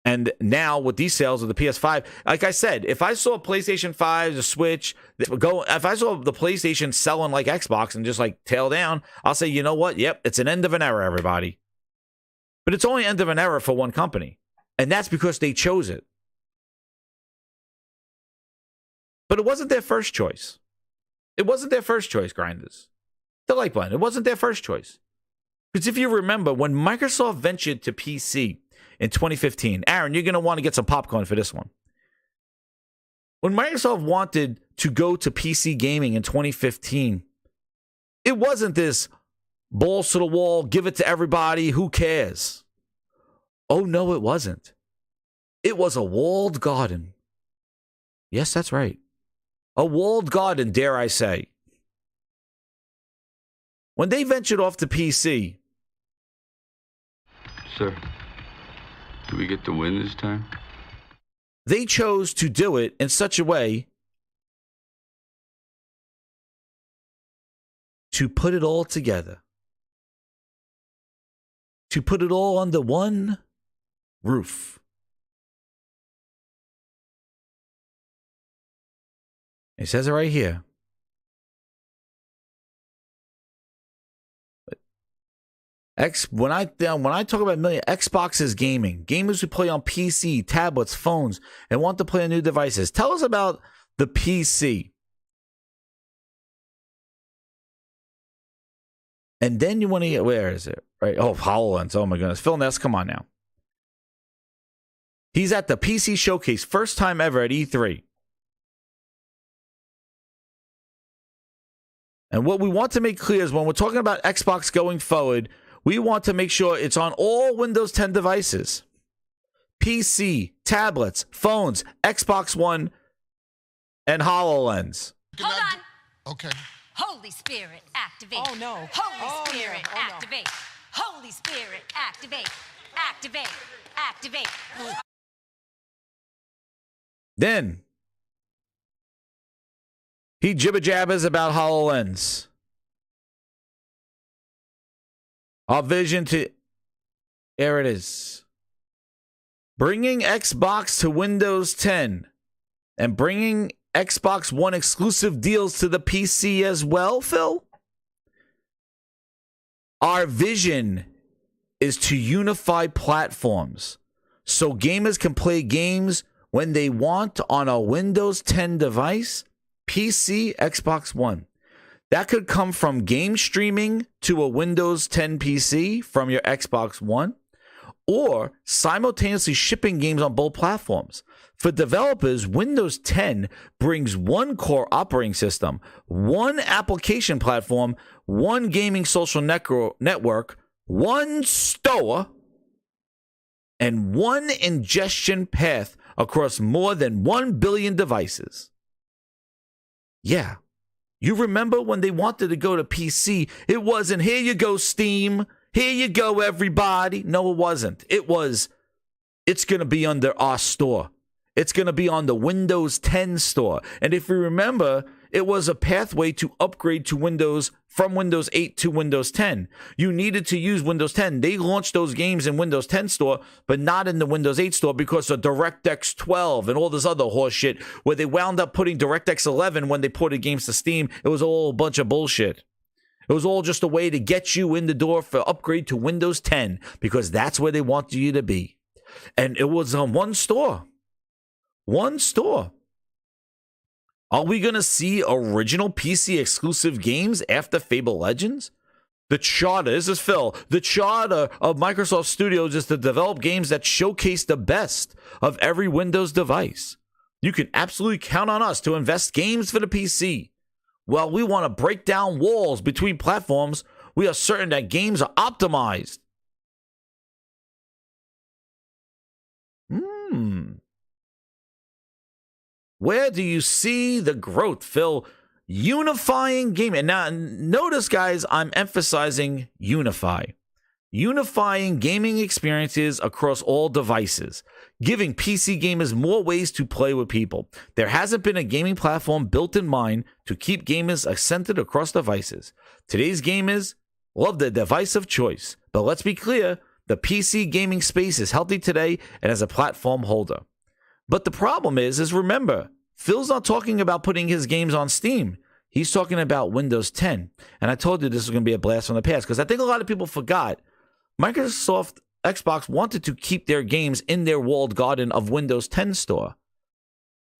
And now with these sales of the PS5, like I said, if I saw PlayStation 5, the Switch, if I saw the PlayStation selling like Xbox and just like tail down, I'll say, you know what? Yep, it's an end of an era, everybody. But it's only end of an era for one company. And that's because they chose it. But it wasn't their first choice. It wasn't their first choice, grinders. The like button. It wasn't their first choice. Because if you remember, when Microsoft ventured to PC in 2015, Aaron, you're going to want to get some popcorn for this one. When Microsoft wanted to go to PC gaming in 2015, it wasn't this balls to the wall, give it to everybody, who cares? Oh, no, it wasn't. It was a walled garden. Yes, that's right. A walled garden, dare I say. When they ventured off to PC, sir, do we get the win this time? They chose to do it in such a way to put it all together. To put it all under one roof. It says it right here. When I talk about Xbox is gaming. Gamers who play on PC, tablets, phones, and want to play on new devices. Tell us about the PC. And then you want to get, where is it? Right? Oh, HoloLens. Oh my goodness. Phil Ness, come on now. He's at the PC Showcase, first time ever at E3. And what we want to make clear is when we're talking about Xbox going forward, we want to make sure it's on all Windows 10 devices. PC, tablets, phones, Xbox One, and HoloLens. Hold on. Okay. Holy Spirit, activate. Oh, no. Holy Spirit, no. Oh, no. activate. Holy Spirit, activate. Activate. Activate. Then he jibber-jabbers about HoloLens. Our vision to... There it is. Bringing Xbox to Windows 10 and bringing Xbox One exclusive deals to the PC as well, Phil? Our vision is to unify platforms so gamers can play games when they want on a Windows 10 device, PC, Xbox One. That could come from game streaming to a Windows 10 PC from your Xbox One, or simultaneously shipping games on both platforms. For developers, Windows 10 brings one core operating system, one application platform, one gaming social network, one store, and one ingestion path across more than 1 billion devices. Yeah. You remember when they wanted to go to PC, it wasn't, here you go, Steam. Here you go, everybody. No, it wasn't. It was, it's going to be under our store. It's going to be on the Windows 10 store. And if you remember, it was a pathway to upgrade to Windows from Windows 8 to Windows 10. You needed to use Windows 10. They launched those games in Windows 10 store, but not in the Windows 8 store because of DirectX 12 and all this other horse shit where they wound up putting DirectX 11 when they ported games to Steam. It was all a bunch of bullshit. It was all just a way to get you in the door for upgrade to Windows 10 because that's where they want you to be. And it was on one store. One store. Are we going to see original PC exclusive games after Fable Legends? The charter, this is Phil, the charter of Microsoft Studios is to develop games that showcase the best of every Windows device. You can absolutely count on us to invest games for the PC. While we want to break down walls between platforms, we are certain that games are optimized. Where do you see the growth, Phil? Unifying gaming. Now, notice, guys, I'm emphasizing unify. Unifying gaming experiences across all devices, giving PC gamers more ways to play with people. There hasn't been a gaming platform built in mind to keep gamers centered across devices. Today's gamers love their device of choice, but let's be clear, the PC gaming space is healthy today and as a platform holder. But the problem is remember, Phil's not talking about putting his games on Steam. He's talking about Windows 10. And I told you this was going to be a blast from the past because I think a lot of people forgot. Microsoft Xbox wanted to keep their games in their walled garden of Windows 10 store.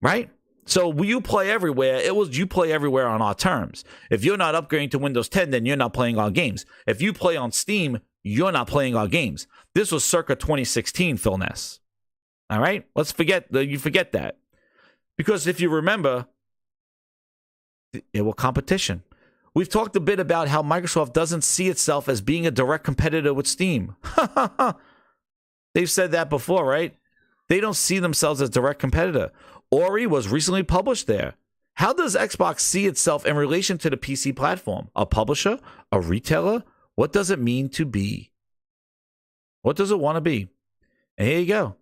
Right? So you play everywhere. It was you play everywhere on our terms. If you're not upgrading to Windows 10, then you're not playing our games. If you play on Steam, you're not playing our games. This was circa 2016, Phil Ness. All right? You forget that. Because if you remember, it was competition. We've talked a bit about how Microsoft doesn't see itself as being a direct competitor with Steam. They've said that before, right? They don't see themselves as direct competitor. Ori was recently published there. How does Xbox see itself in relation to the PC platform? A publisher? A retailer? What does it mean to be? What does it want to be? And here you go.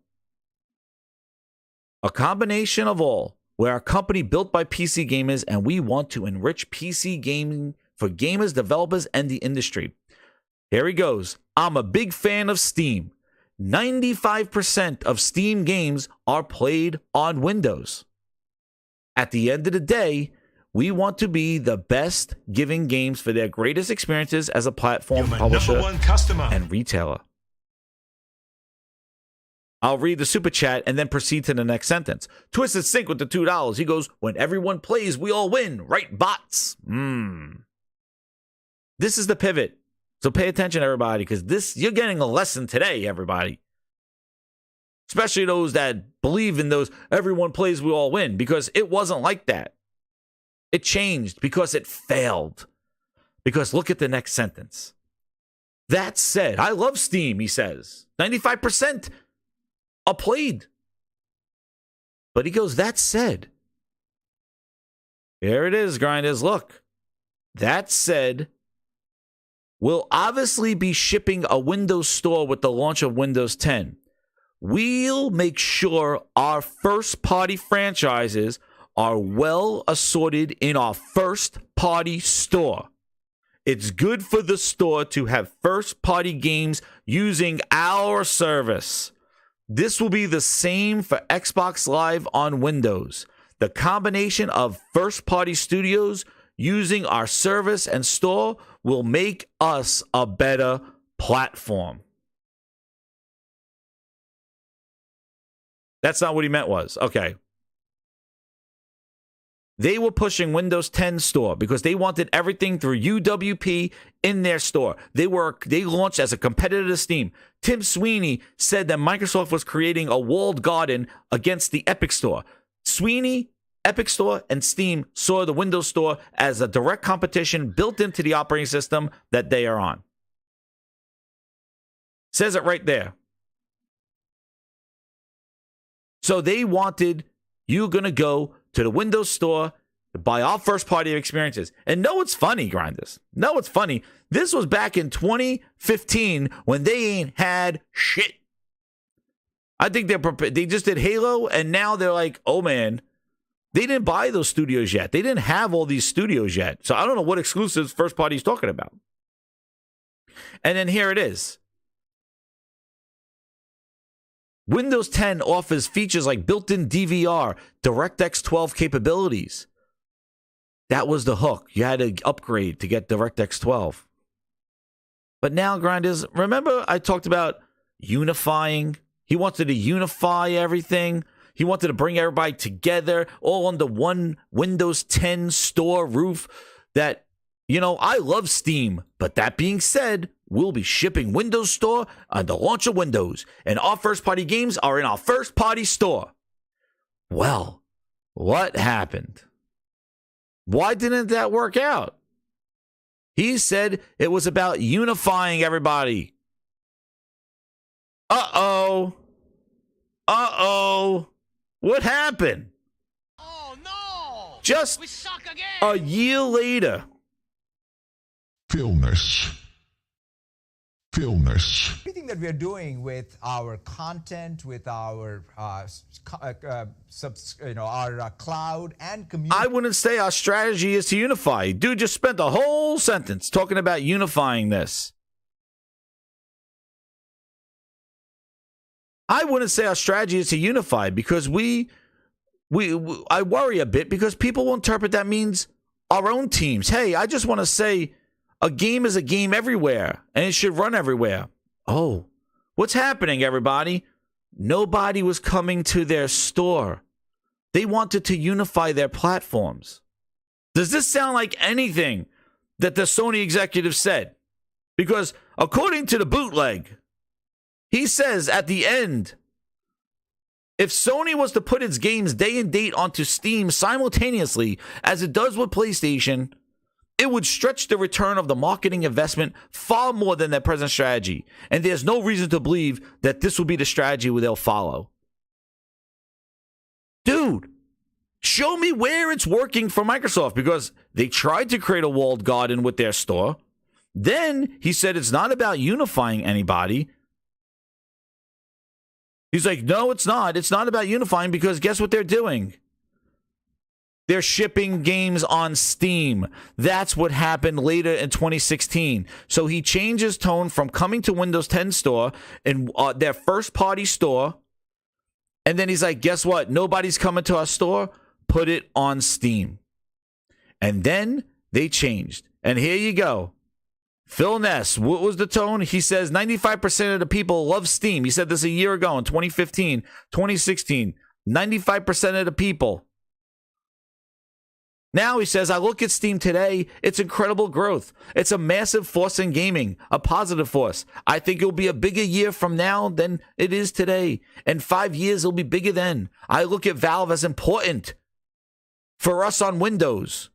A combination of all. We're a company built by PC gamers, and we want to enrich PC gaming for gamers, developers, and the industry. Here he goes. I'm a big fan of Steam. 95% of Steam games are played on Windows. At the end of the day, we want to be the best giving games for their greatest experiences as a platform publisher #1 customer and retailer. I'll read the super chat and then proceed to the next sentence. Twisted Sync with the $2. He goes, when everyone plays, we all win. Right, bots? This is the pivot. So pay attention, everybody, because you're getting a lesson today, everybody. Especially those that believe in those everyone plays, we all win, because it wasn't like that. It changed because it failed. Because look at the next sentence. That said, I love Steam, he says. 95% are played. But he goes, that said. Here it is, grinders. Look. That said, we'll obviously be shipping a Windows Store with the launch of Windows 10. We'll make sure our first-party franchises are well assorted in our first-party store. It's good for the store to have first-party games using our service. This will be the same for Xbox Live on Windows. The combination of first-party studios using our service and store will make us a better platform. That's not what he meant was. Okay. They were pushing Windows 10 store because they wanted everything through UWP in their store. They launched as a competitor to Steam. Tim Sweeney said that Microsoft was creating a walled garden against the Epic Store. Sweeney, Epic Store, and Steam saw the Windows Store as a direct competition built into the operating system that they are on. Says it right there. So they wanted you going to go to the Windows Store to buy all first-party experiences. And know what's funny, grinders? Know what's funny? This was back in 2015 when they ain't had shit. I think they just did Halo, and now they're like, oh man, they didn't buy those studios yet. They didn't have all these studios yet. So I don't know what exclusives first party is talking about. And then here it is. Windows 10 offers features like built-in DVR, DirectX 12 capabilities. That was the hook. You had to upgrade to get DirectX 12. But now, grinders, remember I talked about unifying? He wanted to unify everything. He wanted to bring everybody together all under one Windows 10 store roof. That, I love Steam. But that being said, we'll be shipping Windows Store on the launch of Windows. And our first-party games are in our first-party store. Well, what happened? Why didn't that work out? He said it was about unifying everybody. Uh-oh. What happened? Oh no! Just We suck again. a year later. Philness. Everything that we are doing with our content, with our our cloud and community. I wouldn't say our strategy is to unify. Dude just spent a whole sentence talking about unifying this. I wouldn't say our strategy is to unify because I worry a bit because people will interpret that means our own teams. Hey, I just want to say a game is a game everywhere and it should run everywhere. Oh, what's happening, everybody? Nobody was coming to their store. They wanted to unify their platforms. Does this sound like anything that the Sony executive said? Because according to the bootleg, he says at the end, if Sony was to put its games day and date onto Steam simultaneously, as it does with PlayStation, it would stretch the return of the marketing investment far more than their present strategy. And there's no reason to believe that this will be the strategy they'll follow. Dude, show me where it's working for Microsoft, because they tried to create a walled garden with their store. Then he said it's not about unifying anybody. He's like, no, it's not. It's not about unifying because guess what they're doing? They're shipping games on Steam. That's what happened later in 2016. So he changed his tone from coming to Windows 10 store and their first party store. And then he's like, guess what? Nobody's coming to our store. Put it on Steam. And then they changed. And here you go. Phil Ness, what was the tone? He says 95% of the people love Steam. He said this a year ago in 2015, 2016. 95% of the people. Now he says, I look at Steam today, it's incredible growth. It's a massive force in gaming, a positive force. I think it'll be a bigger year from now than it is today. In 5 years, it'll be bigger then. I look at Valve as important for us on Windows.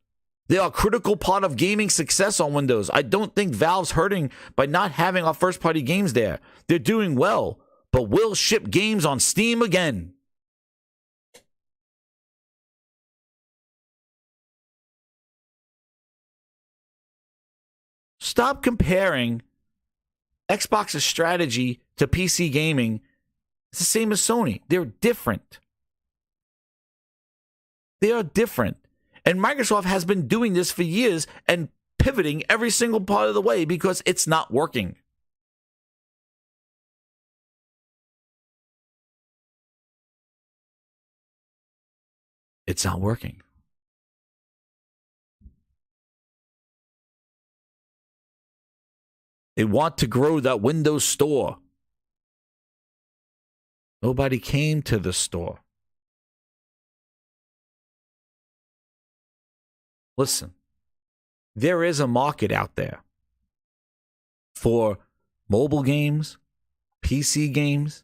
They are a critical part of gaming success on Windows. I don't think Valve's hurting by not having our first-party games there. They're doing well, but we'll ship games on Steam again. Stop comparing Xbox's strategy to PC gaming. It's the same as Sony. They're different. They are different. And Microsoft has been doing this for years and pivoting every single part of the way because it's not working. It's not working. They want to grow that Windows store. Nobody came to the store. Listen, there is a market out there for mobile games, PC games,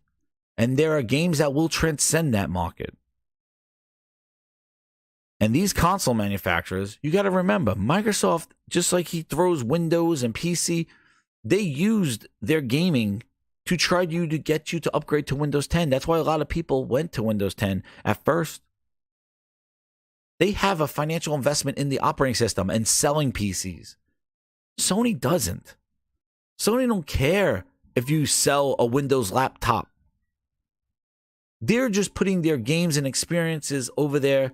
and there are games that will transcend that market. And these console manufacturers, you got to remember, Microsoft, just like he throws Windows and PC, they used their gaming to try to get you to upgrade to Windows 10. That's why a lot of people went to Windows 10 at first. They have a financial investment in the operating system and selling PCs. Sony doesn't. Sony don't care if you sell a Windows laptop. They're just putting their games and experiences over there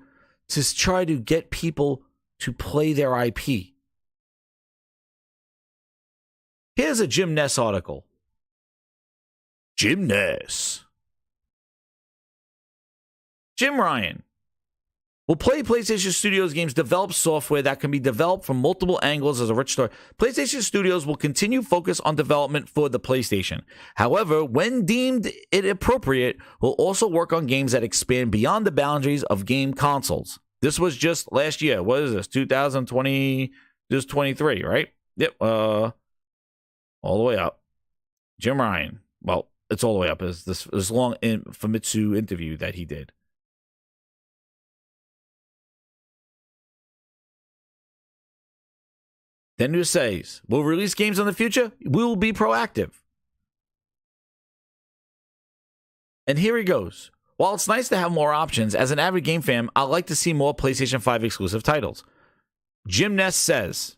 to try to get people to play their IP. Here's a Jim Ness article. Jim Ness. Jim Ryan. Will play PlayStation Studios games develop software that can be developed from multiple angles as a rich story. PlayStation Studios will continue focus on development for the PlayStation. However, when deemed it appropriate, will also work on games that expand beyond the boundaries of game consoles. This was just last year. What is this? 2020, this is 23, right? Yep. All the way up. Jim Ryan. Well, it's all the way up. It's this long Famitsu interview that he did. Then it says, we'll release games in the future. We will be proactive. And here he goes. While it's nice to have more options, as an avid game fan, I'd like to see more PlayStation 5 exclusive titles. Jim Ness says,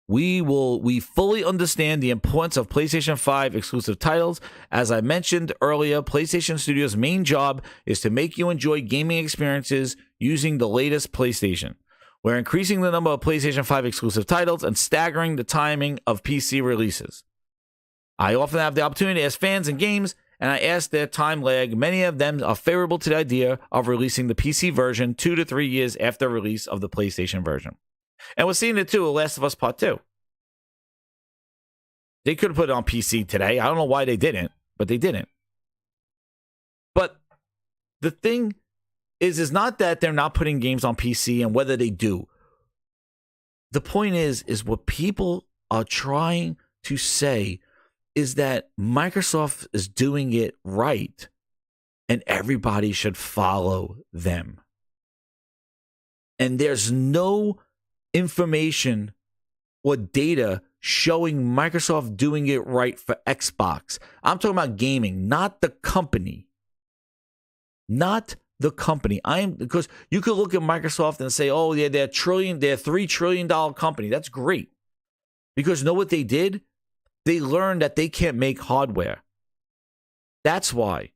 We fully understand the importance of PlayStation 5 exclusive titles. As I mentioned earlier, PlayStation Studios' main job is to make you enjoy gaming experiences using the latest PlayStation. We're increasing the number of PlayStation 5 exclusive titles and staggering the timing of PC releases. I often have the opportunity to ask fans in games, and I ask their time lag. Many of them are favorable to the idea of releasing the PC version 2 to 3 years after release of the PlayStation version. And we're seeing it too with Last of Us Part 2. They could have put it on PC today. I don't know why they didn't, but they didn't. But the thing is not that they're not putting games on PC and whether they do. The point is what people are trying to say is that Microsoft is doing it right and everybody should follow them. And there's no information or data showing Microsoft doing it right for Xbox. I'm talking about gaming, not the company. Not the company. Because you could look at Microsoft and say, oh, yeah, they're $3 trillion company. That's great. Because know what they did? They learned that they can't make hardware. That's why.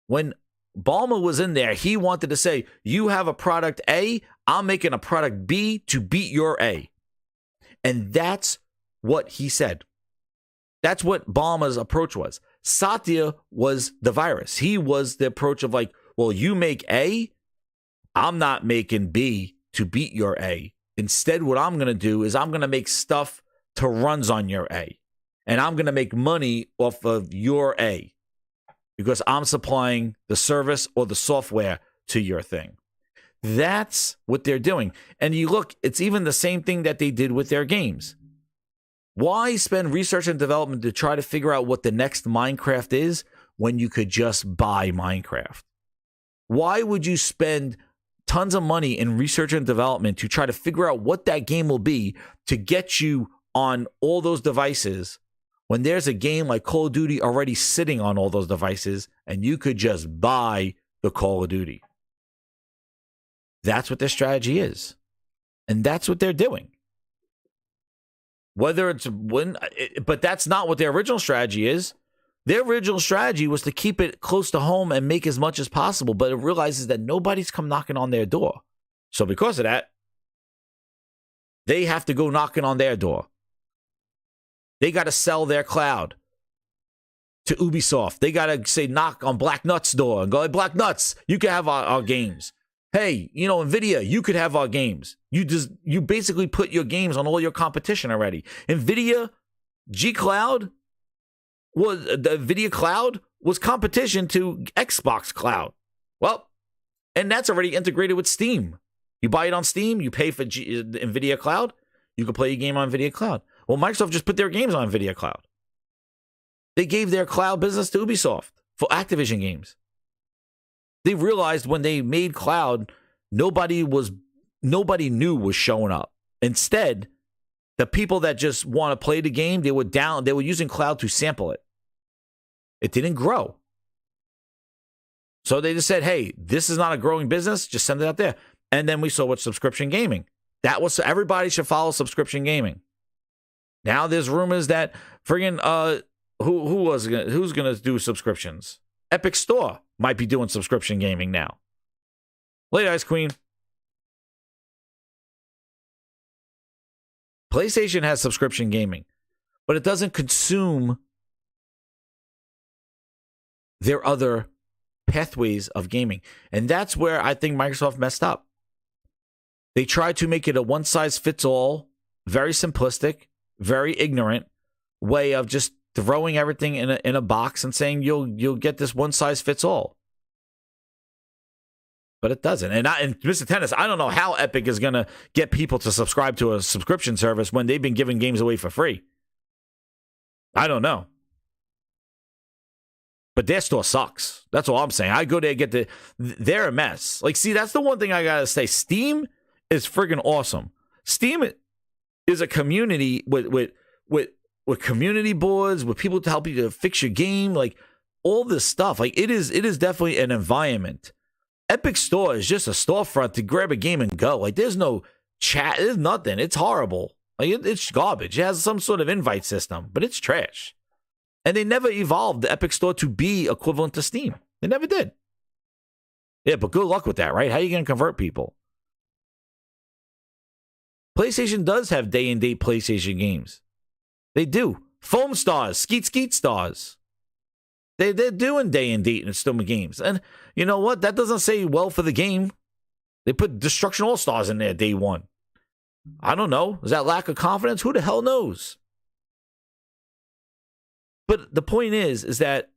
When Ballmer was in there, he wanted to say, you have a product A, I'm making a product B to beat your A. And that's what he said. That's what Ballmer's approach was. Satya was the virus. He was the approach of like, well, you make A, I'm not making B to beat your A. Instead, what I'm going to do is I'm going to make stuff to runs on your A. And I'm going to make money off of your A because I'm supplying the service or the software to your thing. That's what they're doing. And you look, it's even the same thing that they did with their games. Why spend research and development to try to figure out what the next Minecraft is when you could just buy Minecraft? Why would you spend tons of money in research and development to try to figure out what that game will be to get you on all those devices when there's a game like Call of Duty already sitting on all those devices and you could just buy the Call of Duty? That's what their strategy is. And that's what they're doing. But that's not what their original strategy is. Their original strategy was to keep it close to home and make as much as possible, but it realizes that nobody's come knocking on their door. So because of that, they have to go knocking on their door. They got to sell their cloud to Ubisoft. They got to say, knock on Black Nuts' door and go, hey, Black Nuts, you can have our games. Hey, NVIDIA, you could have our games. You basically put your games on all your competition already. NVIDIA, the NVIDIA Cloud was competition to Xbox Cloud. Well, and that's already integrated with Steam. You buy it on Steam, you pay for NVIDIA Cloud, you can play your game on NVIDIA Cloud. Well, Microsoft just put their games on NVIDIA Cloud. They gave their cloud business to Ubisoft for Activision games. They realized when they made cloud, nobody new was showing up. Instead, the people that just want to play the game, they were using cloud to sample it. It didn't grow. So they just said, hey, this is not a growing business, just send it out there. And then we saw what subscription gaming. Everybody should follow subscription gaming. Now there's rumors that friggin' who's gonna do subscriptions? Epic Store might be doing subscription gaming now. Late Ice Queen. PlayStation has subscription gaming, but it doesn't consume their other pathways of gaming. And that's where I think Microsoft messed up. They tried to make it a one-size-fits-all, very simplistic, very ignorant way of just throwing everything in a box and saying you'll get this one-size-fits-all. But it doesn't. And Mr. Tennis, I don't know how Epic is going to get people to subscribe to a subscription service when they've been giving games away for free. I don't know. But their store sucks. That's all I'm saying. I go there, they're a mess. Like, see, that's the one thing I got to say. Steam is friggin' awesome. Steam is a community with community boards, with people to help you to fix your game, like all this stuff. Like, it is definitely an environment. Epic Store is just a storefront to grab a game and go. Like, there's no chat. There's nothing. It's horrible. Like, it's garbage. It has some sort of invite system, but it's trash. And they never evolved the Epic Store to be equivalent to Steam. They never did. Yeah, but good luck with that, right? How are you going to convert people? PlayStation does have day-and-date PlayStation games. They do. Foam Stars, Skeet Stars. They're doing day-and-date installment games. And you know what? That doesn't say well for the game. They put Destruction All-Stars in there day one. I don't know. Is that lack of confidence? Who the hell knows? But the point is that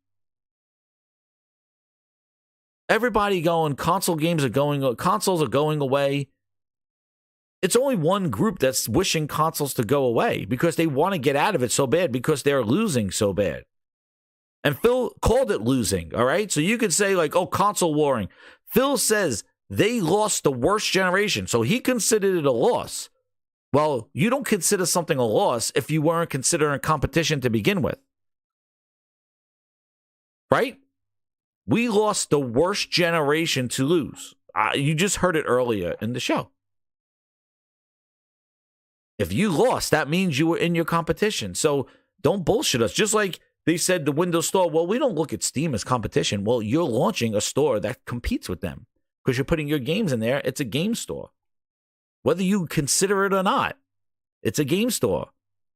everybody going, consoles are going away. It's only one group that's wishing consoles to go away because they want to get out of it so bad because they're losing so bad. And Phil called it losing, all right? So you could say like, oh, console warring. Phil says they lost the worst generation, so he considered it a loss. Well, you don't consider something a loss if you weren't considering competition to begin with. Right? We lost the worst generation to lose. You just heard it earlier in the show. If you lost, that means you were in your competition. So don't bullshit us. Just like they said the Windows Store, well, we don't look at Steam as competition. Well, you're launching a store that competes with them because you're putting your games in there. It's a game store. Whether you consider it or not, it's a game store.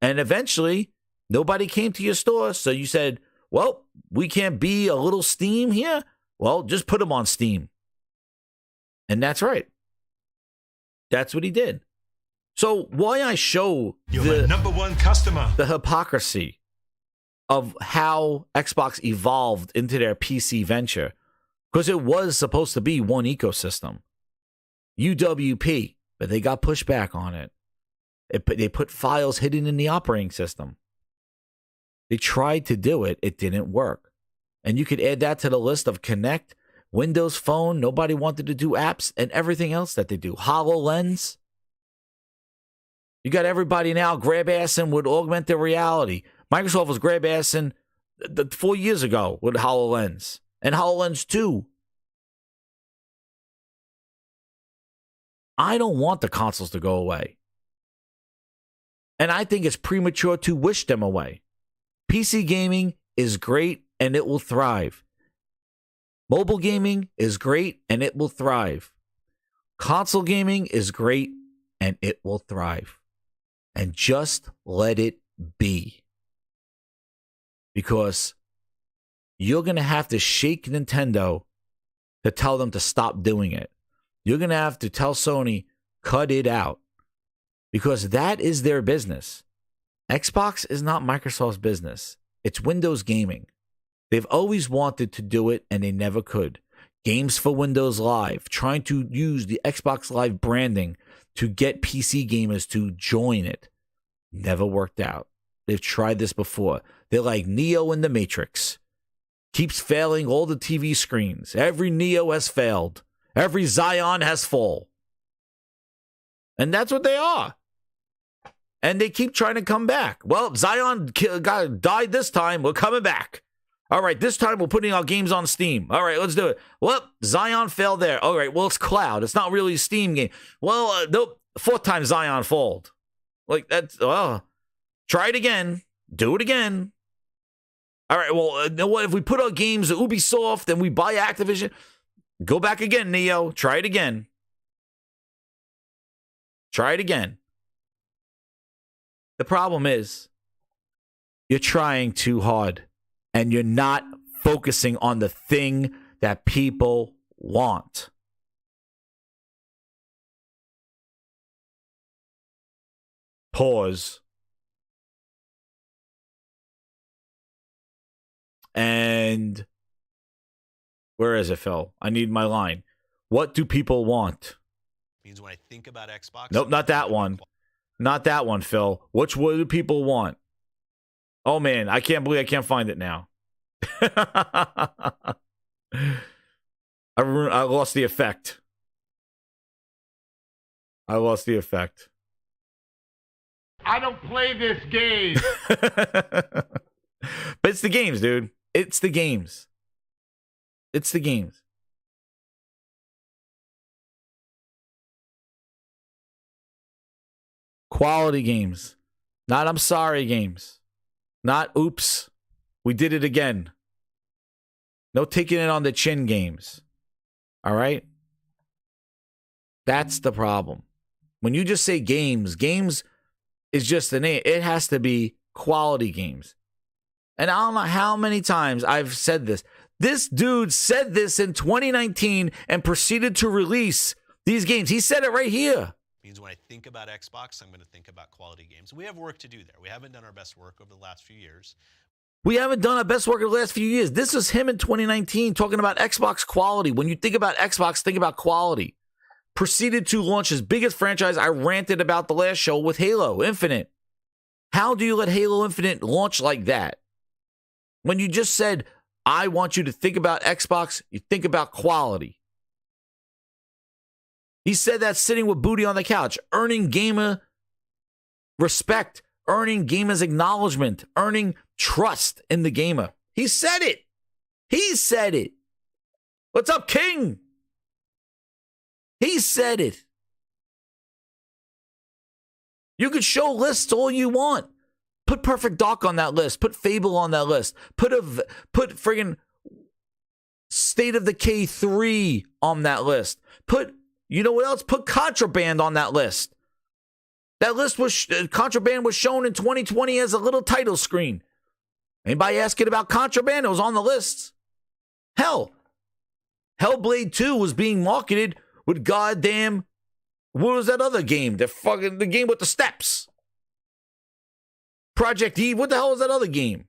And eventually, nobody came to your store, so you said, well, we can't be a little Steam here. Well, just put them on Steam. And that's right. That's what he did. So why I show You're my number one customer. The hypocrisy of how Xbox evolved into their PC venture, because it was supposed to be one ecosystem. UWP, but they got pushed back on it. They put files hidden in the operating system. They tried to do it. It didn't work. And you could add that to the list of Connect, Windows Phone. Nobody wanted to do apps and everything else that they do. HoloLens. You got everybody now grab-assing with augmented reality. Microsoft was grab-assing 4 years ago with HoloLens. And HoloLens 2. I don't want the consoles to go away. And I think it's premature to wish them away. PC gaming is great and it will thrive. Mobile gaming is great and it will thrive. Console gaming is great and it will thrive. And just let it be. Because you're going to have to shake Nintendo to tell them to stop doing it. You're going to have to tell Sony, cut it out. Because that is their business. Xbox is not Microsoft's business. It's Windows gaming. They've always wanted to do it and they never could. Games for Windows Live, trying to use the Xbox Live branding to get PC gamers to join it. Never worked out. They've tried this before. They're like Neo in the Matrix. Keeps failing all the TV screens. Every Neo has failed. Every Zion has fall. And that's what they are. And they keep trying to come back. Well, Zion died this time. We're coming back. All right, this time we're putting our games on Steam. All right, let's do it. Well, Zion failed there. All right, well, it's cloud. It's not really a Steam game. Well, nope. Fourth time Zion failed. Like, that's, try it again. Do it again. All right, well, you know what? If we put out games at Ubisoft and we buy Activision, go back again, Neo. Try it again. Try it again. The problem is you're trying too hard and you're not focusing on the thing that people want. Pause. And where is it, Phil? I need my line. What do people want? Means when I think about Xbox. Nope, not that one. Not that one, Phil. What do people want? Oh, man, I can't believe I can't find it now. I lost the effect. I lost the effect. I don't play this game. But it's the games, dude. It's the games. It's the games. Quality games. Not I'm sorry games. Not oops. We did it again. No taking it on the chin games. All right? That's the problem. When you just say games, games is just the name. It has to be quality games. And I don't know how many times I've said this. This dude said this in 2019 and proceeded to release these games. He said it right here. Means when I think about Xbox, I'm going to think about quality games. We have work to do there. We haven't done our best work over the last few years. We haven't done our best work in the last few years. This was him in 2019 talking about Xbox quality. When you think about Xbox, think about quality. Proceeded to launch his biggest franchise. I ranted about the last show with Halo Infinite. How do you let Halo Infinite launch like that? When you just said, I want you to think about Xbox, you think about quality. He said that sitting with booty on the couch, earning gamer respect, earning gamers acknowledgement, earning trust in the gamer. He said it. He said it. What's up, King? He said it. You could show lists all you want. Put Perfect Dark on that list. Put Fable on that list. Put friggin' State of Decay 3 on that list. You know what else? Put Contraband on that list. That list was, Contraband was shown in 2020 as a little title screen. Anybody asking about Contraband? It was on the list. Hell, Hellblade 2 was being marketed with goddamn, what was that other game? The game with the steps. Project Eve, what the hell is that other game?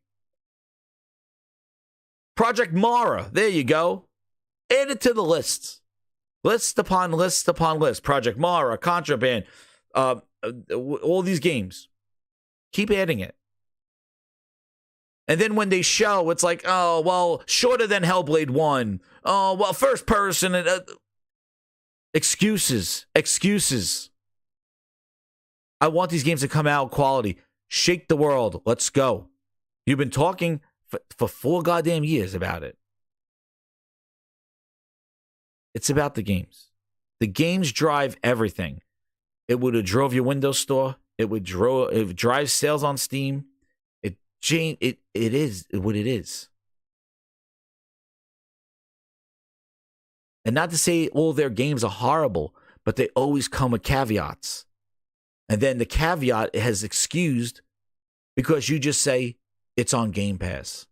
Project Mara, there you go. Add it to the lists. List upon list upon list. Project Mara, Contraband, all these games. Keep adding it. And then when they show, it's like, oh, well, shorter than Hellblade 1. Oh, well, first person. Excuses. I want these games to come out quality. Shake the world. Let's go. You've been talking for 4 goddamn years about it. It's about the games. The games drive everything. It would have drove your Windows Store. It drives sales on Steam. It is what it is. And not to say all their games are horrible, but they always come with caveats. And then the caveat has excused because you just say it's on Game Pass.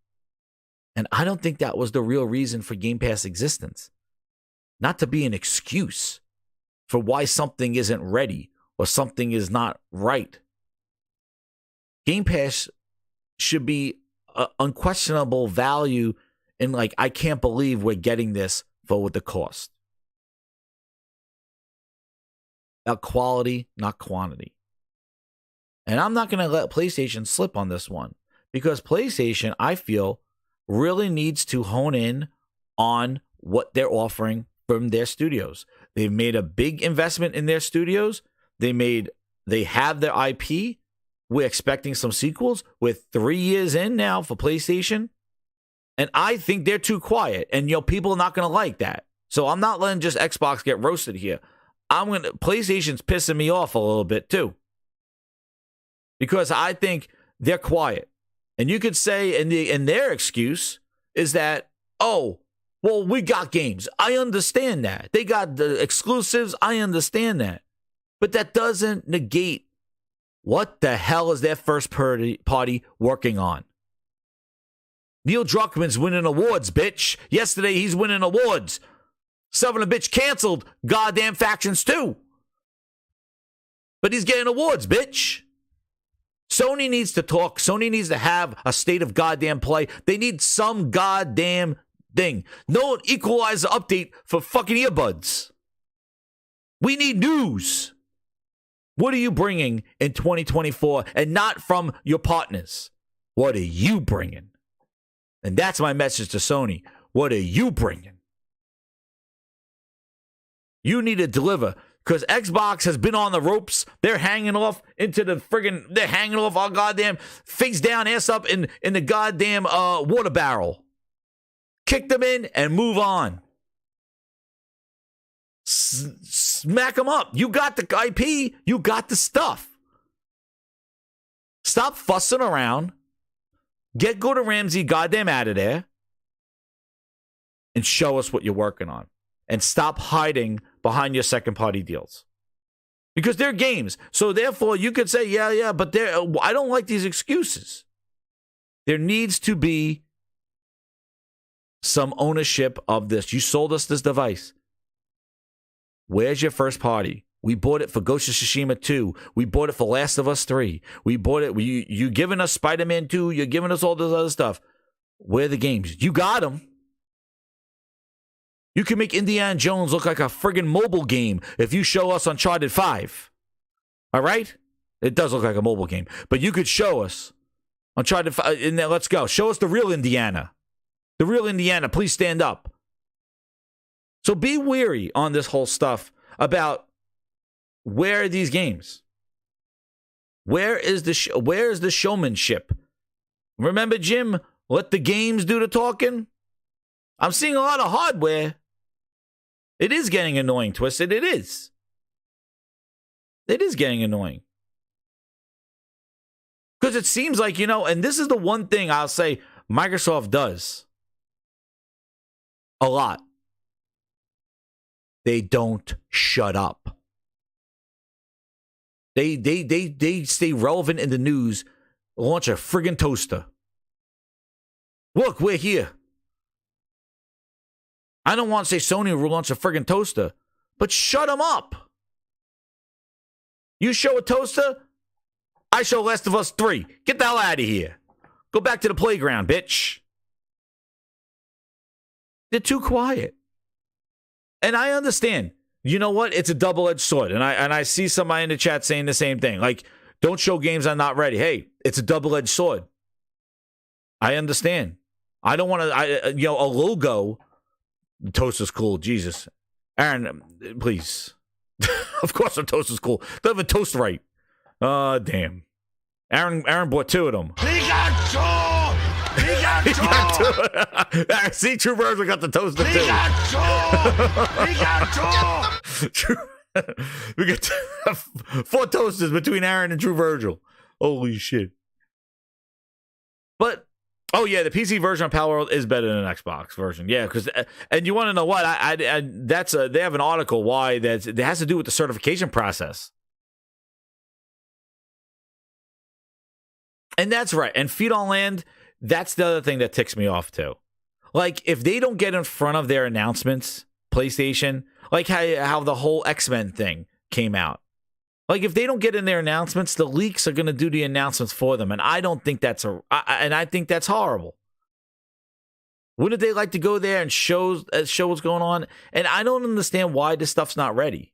And I don't think that was the real reason for Game Pass existence. Not to be an excuse for why something isn't ready or something is not right. Game Pass should be unquestionable value in, like, I can't believe we're getting this for what the cost. About quality, not quantity. And I'm not going to let PlayStation slip on this one because PlayStation, I feel, really needs to hone in on what they're offering from their studios. They've made a big investment in their studios. They have their IP. We're expecting some sequels. We're 3 years in now for PlayStation. And I think they're too quiet. And, people are not going to like that. So I'm not letting just Xbox get roasted here. PlayStation's pissing me off a little bit too. Because I think they're quiet. And you could say, and their excuse is that, oh, well, we got games. I understand that. They got the exclusives. I understand that. But that doesn't negate what the hell is their first party working on. Neil Druckmann's winning awards, bitch. Yesterday, he's winning awards. Son of a bitch canceled goddamn Factions 2. But he's getting awards, bitch. Sony needs to talk. Sony needs to have a state of goddamn play. They need some goddamn thing. No equalizer update for fucking earbuds. We need news. What are you bringing in 2024 and not from your partners? What are you bringing? And that's my message to Sony. What are you bringing? You need to deliver. Because Xbox has been on the ropes. They're hanging off into the friggin', they're hanging off our goddamn face down, ass up in the goddamn water barrel. Kick them in and move on. Smack them up. You got the IP. You got the stuff. Stop fussing around. Get Gordon Ramsay goddamn out of there. And show us what you're working on. And stop hiding behind your second party deals. Because they're games. So therefore you could say, yeah, but I don't like these excuses. There needs to be some ownership of this. You sold us this device. Where's your first party? We bought it for Ghost of Tsushima 2. We bought it for Last of Us 3. We bought it. You giving us Spider-Man 2. You're giving us all this other stuff. Where are the games? You got them. You can make Indiana Jones look like a friggin' mobile game if you show us Uncharted 5. All right? It does look like a mobile game. But you could show us Uncharted 5. And then let's go. Show us the real Indiana. The real Indiana. Please stand up. So be weary on this whole stuff about where are these games? Where is the showmanship? Remember, Jim, let the games do the talking? I'm seeing a lot of hardware. It is getting annoying, Twisted. It is. It is getting annoying. Because it seems like, and this is the one thing I'll say Microsoft does a lot. They don't shut up. They stay relevant in the news. Launch a friggin' toaster. Look, we're here. I don't want to say Sony will launch a friggin' toaster, but shut them up. You show a toaster, I show Last of Us 3. Get the hell out of here. Go back to the playground, bitch. They're too quiet. And I understand. You know what? It's a double-edged sword. And I see somebody in the chat saying the same thing. Like, don't show games I'm not ready. Hey, it's a double-edged sword. I understand. I don't want to, a logo. The toaster's cool. Jesus. Aaron, please. Of course the toaster's cool. They have a toast right. Damn. Aaron bought 2 of them. He got 2! He got 2! See, True Virgil got the toaster too. He got 2! We got 4 toasters between Aaron and True Virgil. Holy shit. But oh yeah, the PC version of Palworld is better than an Xbox version. Yeah, because and you want to know what? They have an article why that has to do with the certification process. And that's right. And Feet on Land, that's the other thing that ticks me off too. Like if they don't get in front of their announcements, PlayStation, like how the whole X-Men thing came out. Like if they don't get in their announcements, the leaks are going to do the announcements for them, and I don't think that's I think that's horrible. Wouldn't they like to go there and show what's going on? And I don't understand why this stuff's not ready.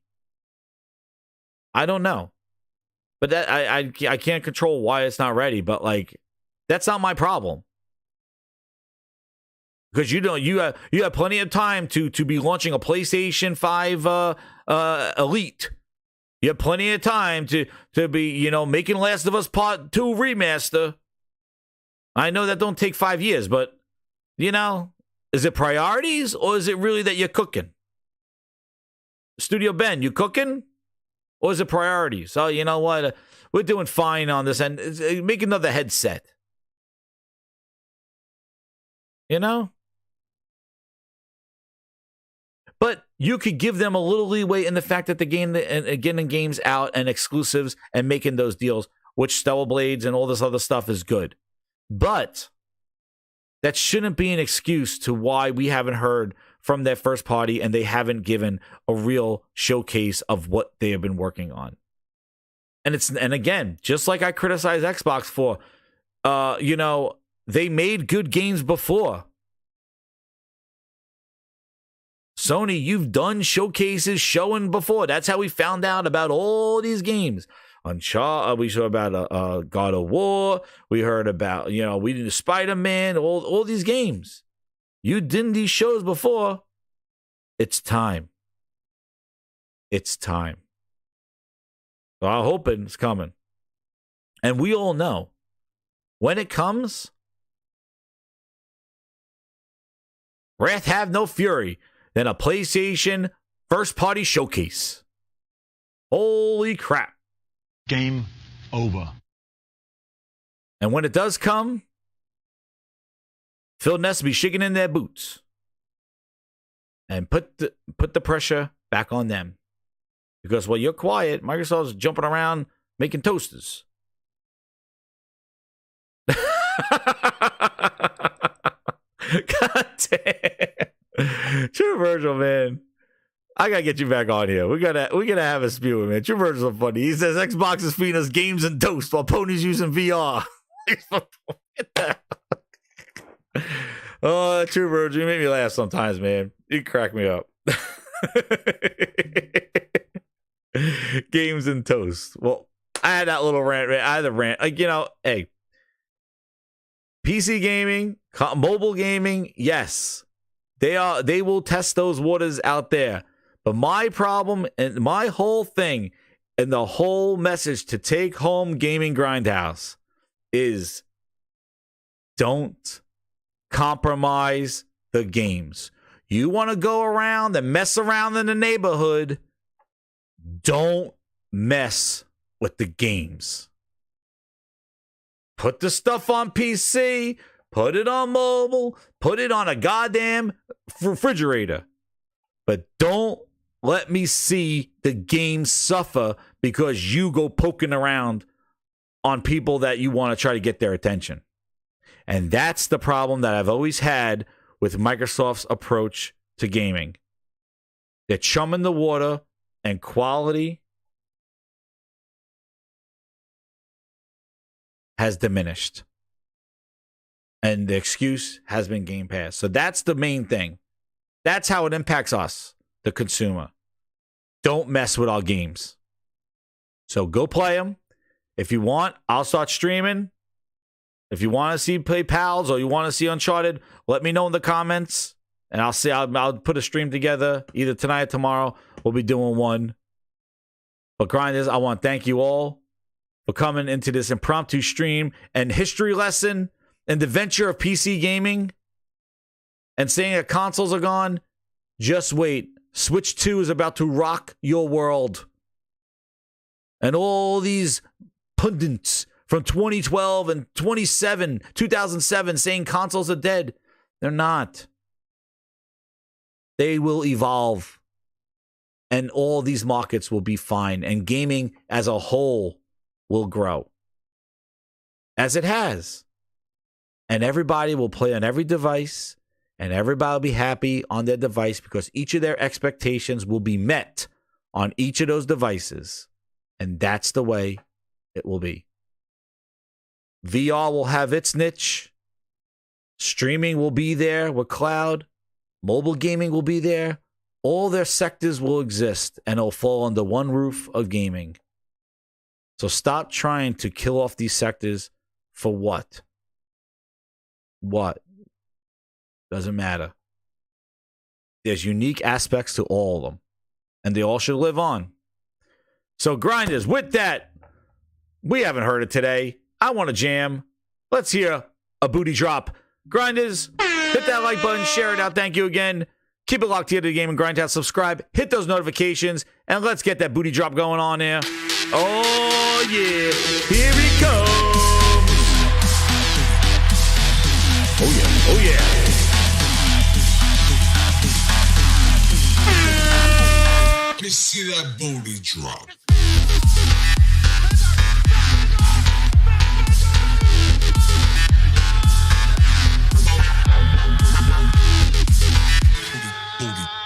I don't know, but that I can't control why it's not ready. But like, that's not my problem. Because you have plenty of time to be launching a PlayStation 5 Elite. You have plenty of time to be, making Last of Us Part 2 remaster. I know that don't take 5 years, but, is it priorities or is it really that you're cooking? Studio Ben, you cooking? Or is it priorities? Oh, you know what? We're doing fine on this end. Make another headset. You know? But you could give them a little leeway in the fact that the game and getting games out and exclusives and making those deals, which Stellar Blades and all this other stuff is good. But that shouldn't be an excuse to why we haven't heard from their first party and they haven't given a real showcase of what they have been working on. And again, just like I criticize Xbox for, they made good games before. Sony, you've done showcases showing before. That's how we found out about all these games. We saw about God of War. We heard about, we did Spider-Man, all these games. You did these shows before. It's time. It's time. So I'm hoping it's coming. And we all know when it comes, wrath have no fury than a PlayStation first party showcase. Holy crap. Game over. And when it does come, Phil Ness will be shaking in their boots and put the pressure back on them. Because while you're quiet, Microsoft's jumping around making toasters. God damn. True Virgil, man. I gotta get you back on here. We gotta have a spew, man. True Virgil's so funny. He says Xbox is feeding us games and toast while Pony's using VR. Oh, True Virgil, you make me laugh sometimes, man. You crack me up. Games and toast. Well, I had that little rant. I had a rant. Hey, PC gaming, mobile gaming, yes, they will test those waters out there. But my problem and my whole thing and the whole message to Take Home Gaming Grindhouse is don't compromise the games. You want to go around and mess around in the neighborhood, don't mess with the games. Put the stuff on PC, put it on mobile, put it on a goddamn refrigerator. But don't let me see the game suffer because you go poking around on people that you want to try to get their attention. And that's the problem that I've always had with Microsoft's approach to gaming. They're chumming the water, and quality has diminished. And the excuse has been Game Pass. So that's the main thing. That's how it impacts us, the consumer. Don't mess with our games. So go play them. If you want, I'll start streaming. If you want to see play Pals or you want to see Uncharted, let me know in the comments. And I'll put a stream together either tonight or tomorrow. We'll be doing one. But Grinders, I want to thank you all for coming into this impromptu stream and history lesson and the venture of PC gaming and saying that consoles are gone. Just wait. Switch 2 is about to rock your world. And all these pundits from 2012 and 2007 saying consoles are dead. They're not. They will evolve. And all these markets will be fine. And gaming as a whole will grow. As it has. And everybody will play on every device. And everybody will be happy on their device because each of their expectations will be met on each of those devices. And that's the way it will be. VR will have its niche. Streaming will be there with cloud. Mobile gaming will be there. All their sectors will exist and it'll fall under one roof of gaming. So stop trying to kill off these sectors for what? What? Doesn't matter. There's unique aspects to all of them. And they all should live on. So Grinders, with that, we haven't heard it today. I want to jam. Let's hear a booty drop. Grinders, hit that like button, share it out. Thank you again. Keep it locked here to the Game and Grindhouse. Subscribe, hit those notifications, and let's get that booty drop going on there. Oh, yeah. Here it comes. Oh, yeah. Oh, yeah. me see that booty drop. Booty, booty.